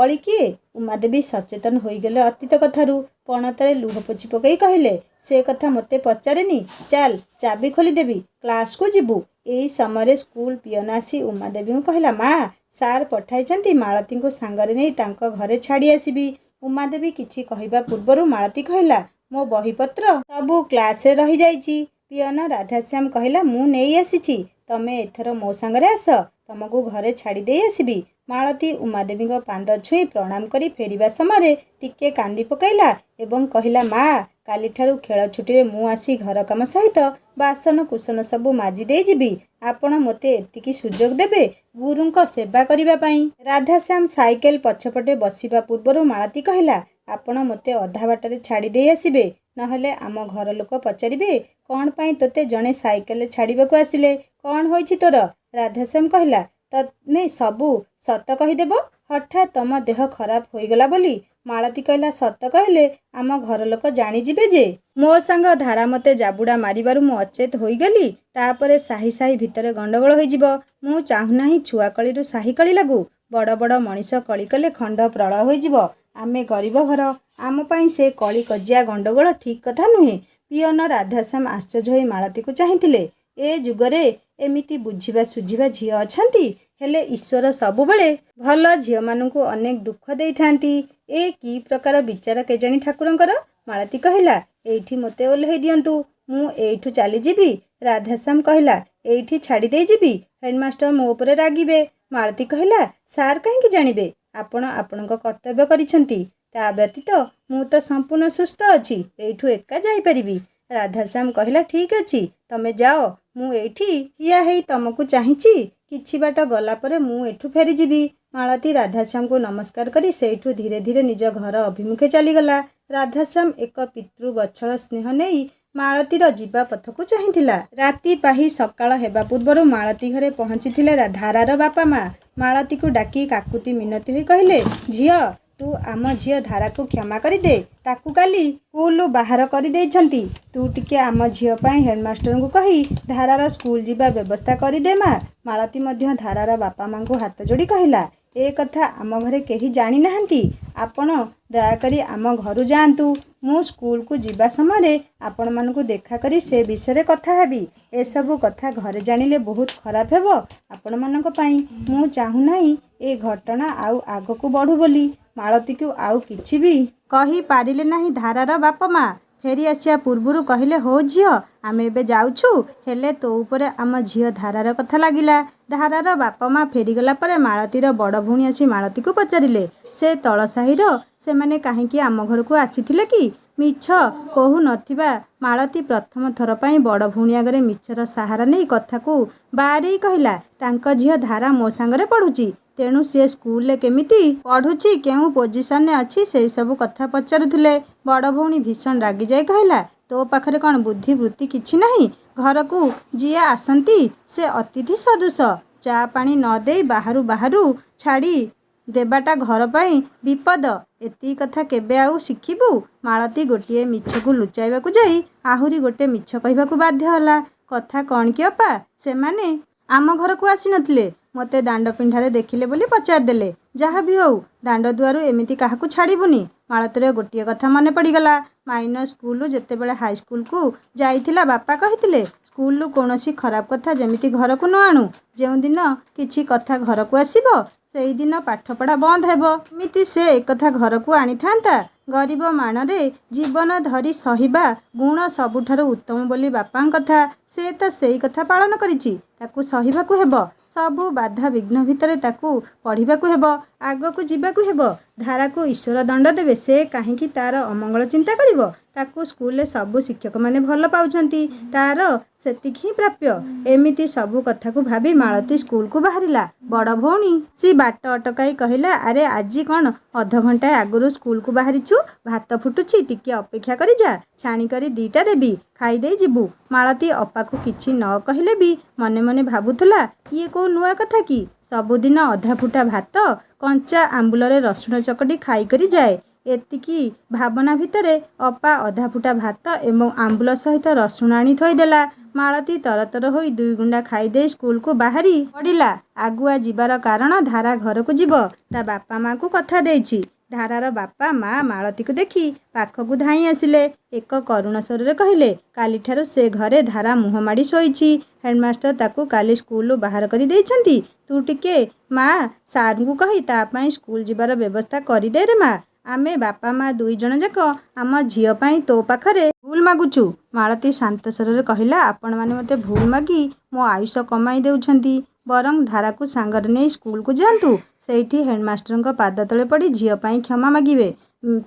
ଅଳି କିଏ? ଉମାଦେବୀ ସଚେତନ ହୋଇଗଲେ ଅତୀତ କଥାରୁ। ପଣତରେ ଲୁହ ପୋଛି ପକାଇ କହିଲେ, ସେ କଥା ମୋତେ ପଚାରେନି। ଚାଲ, ଚାବି ଖୋଲିଦେବି, କ୍ଲାସ୍‌କୁ ଯିବୁ। ଏହି ସମୟରେ ସ୍କୁଲ ପିଅନ ଆସି ଉମାଦେବୀଙ୍କୁ କହିଲା, ମା, ସାର୍ ପଠାଇଛନ୍ତି ମାଳତୀଙ୍କୁ ସାଙ୍ଗରେ ନେଇ ତାଙ୍କ ଘରେ ଛାଡ଼ି ଆସିବି। ଉମାଦେବୀ କିଛି କହିବା ପୂର୍ବରୁ ମାଳତୀ କହିଲା, ମୋ ବହିପତ୍ର ସବୁ କ୍ଲାସରେ ରହିଯାଇଛି। ପିଅନ ରାଧାଶ୍ୟାମ କହିଲା, ମୁଁ ନେଇ ଆସିଛି, ତମେ ଏଥର ମୋ ସାଙ୍ଗରେ ଆସ, ତମକୁ ଘରେ ଛାଡ଼ି ଦେଇ ଆସିବି। ମାଳତୀ ଉମାଦେବୀଙ୍କ ପାଦ ଛୁଇଁ ପ୍ରଣାମ କରି ଫେରିବା ସମୟରେ ଟିକେ କାନ୍ଦି ପକାଇଲା ଏବଂ କହିଲା, ମା, କାଲିଠାରୁ ଖେଳ ଛୁଟିରେ ମୁଁ ଆସି ଘର କାମ ସହିତ ବାସନ କୁସନ ସବୁ ମାଜି ଦେଇ ଯିବି। ଆପଣ ମୋତେ ଏତିକି ସୁଯୋଗ ଦେବେ ଗୁରୁଙ୍କ ସେବା କରିବା ପାଇଁ। ରାଧାଶ୍ୟାମ ସାଇକେଲ ପଛପଟେ ବସିବା ପୂର୍ବରୁ ମାଳତୀ କହିଲା, ଆପଣ ମୋତେ ଅଧା ବାଟରେ ଛାଡ଼ି ଦେଇ ଆସିବେ, ନହେଲେ ଆମ ଘର ଲୋକ ପଚାରିବେ କ'ଣ ପାଇଁ ତୋତେ ଜଣେ ସାଇକେଲରେ ଛାଡ଼ିବାକୁ ଆସିଲେ, କ'ଣ ହୋଇଛି ତୋର? ରାଧାଶ୍ୟାମ କହିଲା, ତମେ ସବୁ ସତ କହିଦେବ। ହଠାତ୍ ତମ ଦେହ ଖରାପ ହୋଇଗଲା ବୋଲି। ମାଳତୀ କହିଲା, ସତ କହିଲେ ଆମ ଘର ଲୋକ ଜାଣିଯିବେ ଯେ ମୋ ସାଙ୍ଗ ଧାରା ମୋତେ ଜାବୁଡ଼ା ମାରିବାରୁ ମୁଁ ଅଚେତ ହୋଇଗଲି। ତାପରେ ସାହି ସାହି ଭିତରେ ଗଣ୍ଡଗୋଳ ହୋଇଯିବ। ମୁଁ ଚାହୁଁନାହିଁ ଛୁଆକଳିରୁ ସାହି କଳି ଲାଗୁ। ବଡ଼ ବଡ଼ ମଣିଷ କଳି କଲେ ଖଣ୍ଡ ପ୍ରଳୟ ହୋଇଯିବ। ଆମେ ଗରିବ ଘର, ଆମ ପାଇଁ ସେ କଳି କଜିଆ ଗଣ୍ଡଗୋଳ ଠିକ୍ କଥା ନୁହେଁ। ପିଅନ ରାଧାଶ୍ୟାମ ଆଶ୍ଚର୍ଯ୍ୟ ହୋଇ ମାଳତୀକୁ ଚାହିଁଥିଲେ। ଏ ଯୁଗରେ ଏମିତି ବୁଝିବା ସୁଝିବା ଝିଅ ଅଛନ୍ତି, ହେଲେ ଈଶ୍ୱର ସବୁବେଳେ ଭଲ ଝିଅମାନଙ୍କୁ ଅନେକ ଦୁଃଖ ଦେଇଥାନ୍ତି। ଏ କି ପ୍ରକାର ବିଚାର କେଜାଣି ଠାକୁରଙ୍କର। ମାଳତୀ କହିଲା, ଏଇଠି ମୋତେ ଓହ୍ଲାଇ ଦିଅନ୍ତୁ, ମୁଁ ଏଇଠୁ ଚାଲିଯିବି। ରାଧାଶ୍ୟାମ କହିଲା, ଏଇଠି ଛାଡ଼ି ଦେଇ ଯିବି, ହେଡମାଷ୍ଟର ମୋ ଉପରେ ରାଗିବେ। ମାଳତୀ କହିଲା, ସାର୍ କାହିଁକି ଜାଣିବେ? ଆପଣ ଆପଣଙ୍କ କର୍ତ୍ତବ୍ୟ କରିଛନ୍ତି। ତା ବ୍ୟତୀତ ମୁଁ ତ ସମ୍ପୂର୍ଣ୍ଣ ସୁସ୍ଥ ଅଛି, ଏଇଠୁ ଏକା ଯାଇପାରିବି। ରାଧାଶ୍ୟାମ କହିଲା, ଠିକ୍ ଅଛି, ତମେ ଯାଅ, ମୁଁ ଏଇଠି ଠିଆ ହେଇ ତମକୁ ଚାହିଁଛି। କିଛି ବାଟ ଗଲା ପରେ ମୁଁ ଏଠୁ ଫେରିଯିବି। ମାଳତୀ ରାଧାଶ୍ୟାମକୁ ନମସ୍କାର କରି ସେଇଠୁ ଧୀରେ ଧୀରେ ନିଜ ଘର ଅଭିମୁଖେ ଚାଲିଗଲା। ରାଧାଶ୍ୟାମ ଏକ ପିତୃବତ୍ସଳ ସ୍ନେହ ନେଇ ମାଳତୀର ଯିବା ପଥକୁ ଚାହିଁଥିଲା। ରାତି ପାହି ସକାଳ ହେବା ପୂର୍ବରୁ ମାଳତୀ ଘରେ ପହଞ୍ଚିଥିଲେ ଧାରାର ବାପା ମା। ମାଳତୀକୁ ଡାକି କାକୁତି ମିନତି ହୋଇ କହିଲେ, ଝିଅ, ତୁ ଆମ ଝିଅ ଧାରାକୁ କ୍ଷମା କରିଦେ। ତାକୁ କାଲି ସ୍କୁଲରୁ ବାହାର କରିଦେଇଛନ୍ତି। ତୁ ଟିକେ ଆମ ଝିଅ ପାଇଁ ହେଡମାଷ୍ଟରଙ୍କୁ କହି ଧାରାର ସ୍କୁଲ ଯିବା ବ୍ୟବସ୍ଥା କରିଦେ ମା। ମାଳତୀ ମଧ୍ୟ ଧାରାର ବାପା ମାଙ୍କୁ ହାତ ଯୋଡ଼ି କହିଲା, ଏ କଥା ଆମ ଘରେ କେହି ଜାଣିନାହାନ୍ତି। ଆପଣ ଦୟାକରି ଆମ ଘରୁ ଯାଆନ୍ତୁ। ମୁଁ ସ୍କୁଲକୁ ଯିବା ସମୟରେ ଆପଣମାନଙ୍କୁ ଦେଖା କରି ସେ ବିଷୟରେ କଥା ହେବି। ଏସବୁ କଥା ଘରେ ଜାଣିଲେ ବହୁତ ଖରାପ ହେବ ଆପଣମାନଙ୍କ ପାଇଁ। ମୁଁ ଚାହୁଁନାହିଁ ଏ ଘଟଣା ଆଉ ଆଗକୁ ବଢ଼ୁ ବୋଲି। ମାଳତୀକୁ ଆଉ କିଛି ବି କହିପାରିଲେ ନାହିଁ ଧାରାର ବାପା ମା। ଫେରି ଆସିବା ପୂର୍ବରୁ କହିଲେ, ହଉ ଝିଅ, ଆମେ ଏବେ ଯାଉଛୁ, ହେଲେ ତୋ ଉପରେ ଆମ ଝିଅ ଧାରାର କଥା ଲାଗିଲା। ଧାରାର ବାପା ମା ଫେରିଗଲା ପରେ ମାଳତୀର ବଡ଼ ଭଉଣୀ ଆସି ମାଳତୀକୁ ପଚାରିଲେ, ସେ ତଳ ସାହିର, ସେମାନେ କାହିଁକି ଆମ ଘରକୁ ଆସିଥିଲେ କି? ମିଛ କହୁ ନଥିବା ମାଳତୀ ପ୍ରଥମ ଥର ପାଇଁ ବଡ଼ ଭଉଣୀ ଆଗରେ ମିଛର ସାହାରା ନେଇ କଥାକୁ ବାରେଇ କହିଲା, ତାଙ୍କ ଝିଅ ଧାରା ମୋ ସାଙ୍ଗରେ ପଢ଼ୁଛି, ତେଣୁ ସିଏ ସ୍କୁଲରେ କେମିତି ପଢ଼ୁଛି, କେଉଁ ପୋଜିସନରେ ଅଛି, ସେଇ ସବୁ କଥା ପଚାରୁଥିଲେ। ବଡ଼ ଭଉଣୀ ଭୀଷଣ ରାଗିଯାଇ କହିଲା, ତୋ ପାଖରେ କ'ଣ ବୁଦ୍ଧି ବୃତ୍ତି କିଛି ନାହିଁ? ଘରକୁ ଯିଏ ଆସନ୍ତି ସେ ଅତିଥି ସଦୃଶ। ଚା ପାଣି ନ ଦେଇ ବାହାରୁ ବାହାରୁ ଛାଡ଼ି ଦେବାଟା ଘର ପାଇଁ ବିପଦ। ଏତିକି କଥା କେବେ ଆଉ ଶିଖିବୁ? ମାଳତୀ ଗୋଟିଏ ମିଛକୁ ଲୁଚାଇବାକୁ ଯାଇ ଆହୁରି ଗୋଟେ ମିଛ କହିବାକୁ ବାଧ୍ୟ ହେଲା। କଥା କ'ଣ କି ଅପା, ସେମାନେ ଆମ ଘରକୁ ଆସିନଥିଲେ, ମୋତେ ଦାଣ୍ଡ ପିଣ୍ଡାରେ ଦେଖିଲେ ବୋଲି ପଚାରିଦେଲେ। ଯାହା ବି ହଉ, ଦାଣ୍ଡ ଦୁଆରୁ ଏମିତି କାହାକୁ ଛାଡ଼ିବୁନି। ମାଳତୀର ଗୋଟିଏ କଥା ମନେ ପଡ଼ିଗଲା। ମାଇନର ସ୍କୁଲରୁ ଯେତେବେଳେ ହାଇସ୍କୁଲକୁ ଯାଇଥିଲା ବାପା କହିଥିଲେ, ସ୍କୁଲରୁ କୌଣସି ଖରାପ କଥା ଯେମିତି ଘରକୁ ନ ଆଣୁ। ଯେଉଁଦିନ କିଛି କଥା ଘରକୁ ଆସିବ ସେଇଦିନ ପାଠପଢ଼ା ବନ୍ଦ ହେବ। ଏମିତି ସେ ଏକଥା ଘରକୁ ଆଣିଥାନ୍ତା। ଗରିବ ମାନରେ ଜୀବନ ଧରି ସହିବା ଗୁଣ ସବୁଠାରୁ ଉତ୍ତମ ବୋଲି ବାପାଙ୍କ କଥା। ସେ ତ ସେଇ କଥା ପାଳନ କରିଛି। ତାକୁ ସହିବାକୁ ହେବ। ସବୁ ବାଧା ବିଘ୍ନ ଭିତରେ ତାକୁ ପଢ଼ିବାକୁ ହେବ, ଆଗକୁ ଯିବାକୁ ହେବ। ଧାରାକୁ ଈଶ୍ୱର ଦଣ୍ଡ ଦେବେ, ସେ କାହିଁକି ତା'ର ଅମଙ୍ଗଳ ଚିନ୍ତା କରିବ? ତାକୁ ସ୍କୁଲରେ ସବୁ ଶିକ୍ଷକମାନେ ଭଲ ପାଉଛନ୍ତି, ତା'ର ସେତିକି ହିଁ ପ୍ରାପ୍ୟ। ଏମିତି ସବୁ କଥାକୁ ଭାବି ମାଳତୀ ସ୍କୁଲକୁ ବାହାରିଲା। ବଡ଼ ଭଉଣୀ ସେ ବାଟ ଅଟକାଇ କହିଲା, ଆରେ ଆଜି କ'ଣ ଅଧଘଣ୍ଟାଏ ଆଗରୁ ସ୍କୁଲକୁ ବାହାରିଛୁ? ଭାତ ଫୁଟୁଛି, ଟିକେ ଅପେକ୍ଷା କରି ଯା, ଛାଣିକରି ଦିଟା ଦେବି, ଖାଇଦେଇ ଯିବୁ। ମାଳତୀ ଅପାକୁ କିଛି ନ କହିଲେ ବି ମନେ ମନେ ଭାବୁଥିଲା, ଇଏ କୋଉ ନୂଆ କଥା କି? ସବୁଦିନ ଅଧା ଫୁଟା ଭାତ କଞ୍ଚା ଆମ୍ବୁଲରେ ରସୁଣ ଚକଟି ଖାଇକରି ଯାଏ। ଏତିକି ଭାବନା ଭିତରେ ଅପା ଅଧା ଫୁଟା ଭାତ ଏବଂ ଆମ୍ବୁଲ ସହିତ ରସୁଣ ଆଣି ଥୋଇଦେଲା। ମାଳତୀ ତରତର ହୋଇ 2 ଗୁଣ୍ଡା ଖାଇଦେଇ ସ୍କୁଲକୁ ବାହାରି ପଡ଼ିଲା। ଆଗୁଆ ଯିବାର କାରଣ, ଧାରା ଘରକୁ ଯିବ, ତା ବାପା ମାଙ୍କୁ କଥା ଦେଇଛି। धारार बापा माँ मालती को देखी पाखकु धाई आसिले। एक करुण स्वर कहले, कालीठारु से घरे धारा मुह माड़ी शोइछि। हेडमास्टर ताकू काली स्कूल बाहर करी देइछन्ति। तू टिके माँ सार को कही ता पई स्कूल जिबार व्यवस्था करी दे रे माँ। आमे बापा माँ दुई जण जाक आम झील पाई तो पाखरे भूल मागुचु। मालती शांत स्वर कहला, आपण माने मते भूल मागी मो आयुष कमाई देउछन्ति। बरं धारा को सांगर नहीं स्कूल को जातु। सेठी हेडमास्टर पाद तले पड़ी झील पाई क्षमा मागिबे।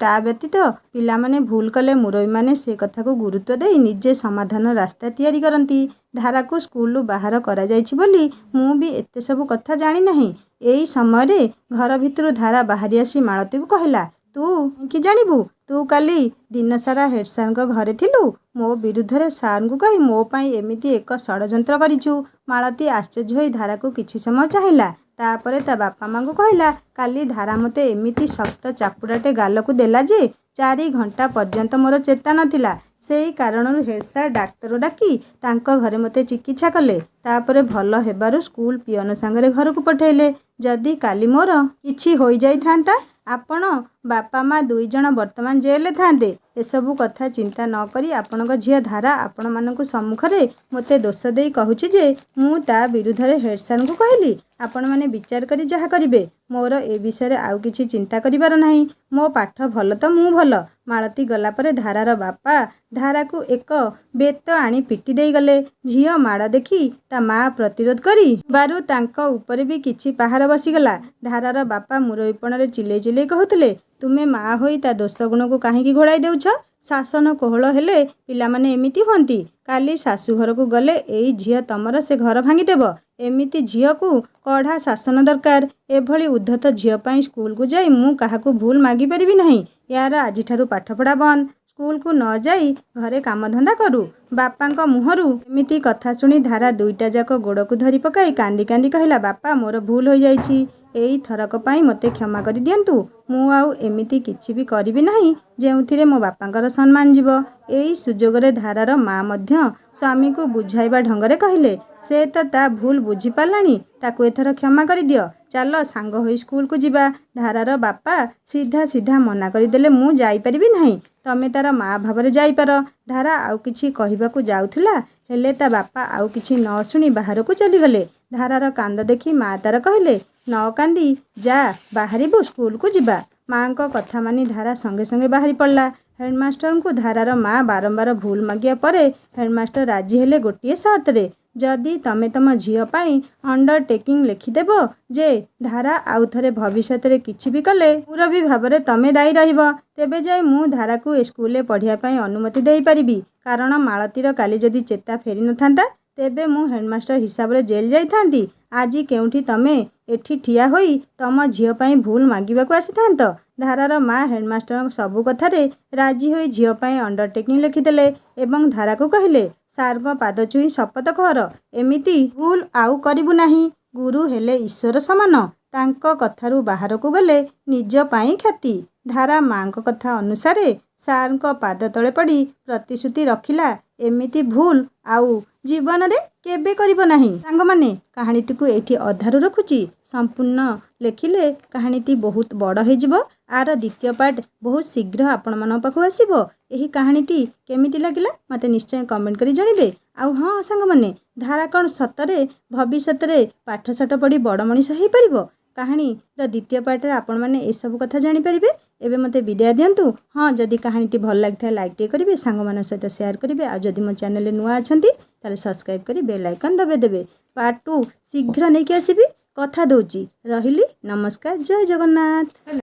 ता व्यतीत पिला माने भूल कले मुरई माने से कथा को गुरुत्व देई निजे समाधान रास्ता तैयारी करती। धारा को स्कूल बाहर करा जाइछि बोली मु भी एते सब कथा जानी नहीं। एई समय घर भितर धारा बाहरी आसी मालती को कहला, तू कि जानिबू? तू काली दिन सारा हेड सार घरे थिलु। मो विरुद्ध सार को कही मो पाई एमिति एक षड्यंत्र करिछु। मालती आश्चर्य होई धारा को किछि समय चाहिला। तापरे ता बापा माँ को कहला, काली धारा मते एमिति शक्त चापुड़ाटे गाल को देला जे 4 घंटा पर्यंत मोर चेता नथिला। सेई कारणरू हेड सार डाक्तर डाकी तांको घरे मते चिकित्सा कले। तापरे भल हेबारु स्कूल पियन सांगरे घर को पठेले। जदि काली मोर किछि होई जाई थांता आपण बापा माँ दुई जण वर्तमान जेल थांते। एसबू कथा चिंता न करी आपणक झिया धारा आपण मानकु सम्मुखरे मते दोष देई कहूछि जे मु ता विरुद्ध हेड सार को कहली। आपण माने विचार करी जहा करिवे। मोर ए विषय आउ किछि चिंता करिबार नाही। मो पाठ भल तो मु भल। मालती गला परे धारार बापा धारा को एक बेत आनी पिटी देई गले। झियो माड़ देखी ता माँ प्रतिरोध करी बारु तांको ऊपर भी किछि पहाड़ बसीगला। धारार बापा मुरईपण चिल्ले चिल्ले कहूतले, तुमे माँ होई ता दोष गुण को काहींकी घोड़ाई देउछ? शासन कोहल हेले पिला माने एमिति हुअन्ति। काली शाशु घर को गले एई झियो तमर से घर भांगीदेव। एमिति झियो को कढ़ा शासन दरकार। एभली उद्धत झियो पाई स्कूल को जाई मु काहाकू भूल मागी परिबि नहीं। यार आजिठारु पाठपढ़ा बंद। स्कूल को न जाई घरे काम धंदा करू। बापांक मुहरु एमिति कथा सुनी धारा दुईटा जाक गोड़ को धरी पकाई कांदी कांदी कहला, बापा मोर भूल हो जाइछि। एई थरक पाई मते क्षमा करि दियंतु। मु आउ एमिति किछि भी करिबि नाही जेउथिरे मो बापांकर सम्मान जीव। एई सुजोगरे धारार माँ मध्य स्वामी को बुझाइबा ढंगरे कहले, से ता भूल बुझी पालानी, ताकू एथर क्षमा करि दियो। चलो सांग होई स्कूल को जीवा। धारार बापा सीधा सीधा मना करदेले, मु जाई परिबि नाही। तमे तार माँ भावरे जाइपार। धारा आउ किछि कहिबाकू जाउथुला हेले ता बापा आउ किछि न शुणी बाहर को चलीगले। धारार कांद देखी माँ तार कहले, न कांदी जा बाहरिबु स्कूल को जीवा। माँ को कथा मानी धारा संगे संगे बाहरी पड़ला। हेडमास्टर को धारार माँ बारंबार भूल मागिया परे हेडमास्टर राजी हेले गोटिए सर्त रे, जदि तमे तम झियो पाई अंडरटेकिंग लिखिदेव जे धारा आउ थरे भविष्य रे किछि भी कले मुरबी भावरे तमे दायी रहिबो, तेबे जाई मु धारा को स्कूल पढ़िया पाई अनुमति देई परिबी। कारण मालतीर काली जदि चेता फेरी न थांता तेबे मु हेडमास्टर हिसाब रे जेल जाई थांती। आजी केउठी तमे एठी ठिया होई तम झियो पाई भूल मागिबाकू आसीथांत। धारार माँ हेडमास्टर सबू कथारे राजी होई झियो पाई अंडरटेकिंग लिखिदेले एवं धारा को कहले, सार को पाद छुई शपथ कर एमिति भूल आउ करिबु नाही। गुरु हेले ईश्वर समान, तांको कथारू बाहर को गले निज पाई ख्याति। धारा माँ को कथा अनुसारे सार को पाद तले पड़ी प्रतिश्रुति रखिला, एमिति भूल आउ जीवन रे केबे करिबो नाही। सांग माने कहानीटी को एठी अधारू रखुची। संपूर्ण लेखिले कहानीटी बहुत बड़ हो जिवो। आर द्वितीय पार्ट बहुत शीघ्र आपण मन पाखु आसीबो। एही कहानीटी केमिति लागिला मते निश्चय कमेंट करी जणिबे। आउ हाँ सांग माने धारा कौन सतरे भविष्यत रे पाठ साठ पढ़ी बड़ मनीष हो परिबो? कहानी द्वितीय पार्ट रे आपण माने ए सब कथा जानि परिबे। एबे मते विदाय दियंतु। हाँ जदि कहानीटी भल लागिथा लाइक टे करिवे, सांग मान सहित शेयर करिवे। आ जदि मो चैनल नुआ अछंती ताले सब्सक्राइब करी बेल आइकन दबे देबे। पार्ट 2 शीघ्र नेकी आसीबी। कथा दउची रहिली। नमस्कार, जय जगन्नाथ।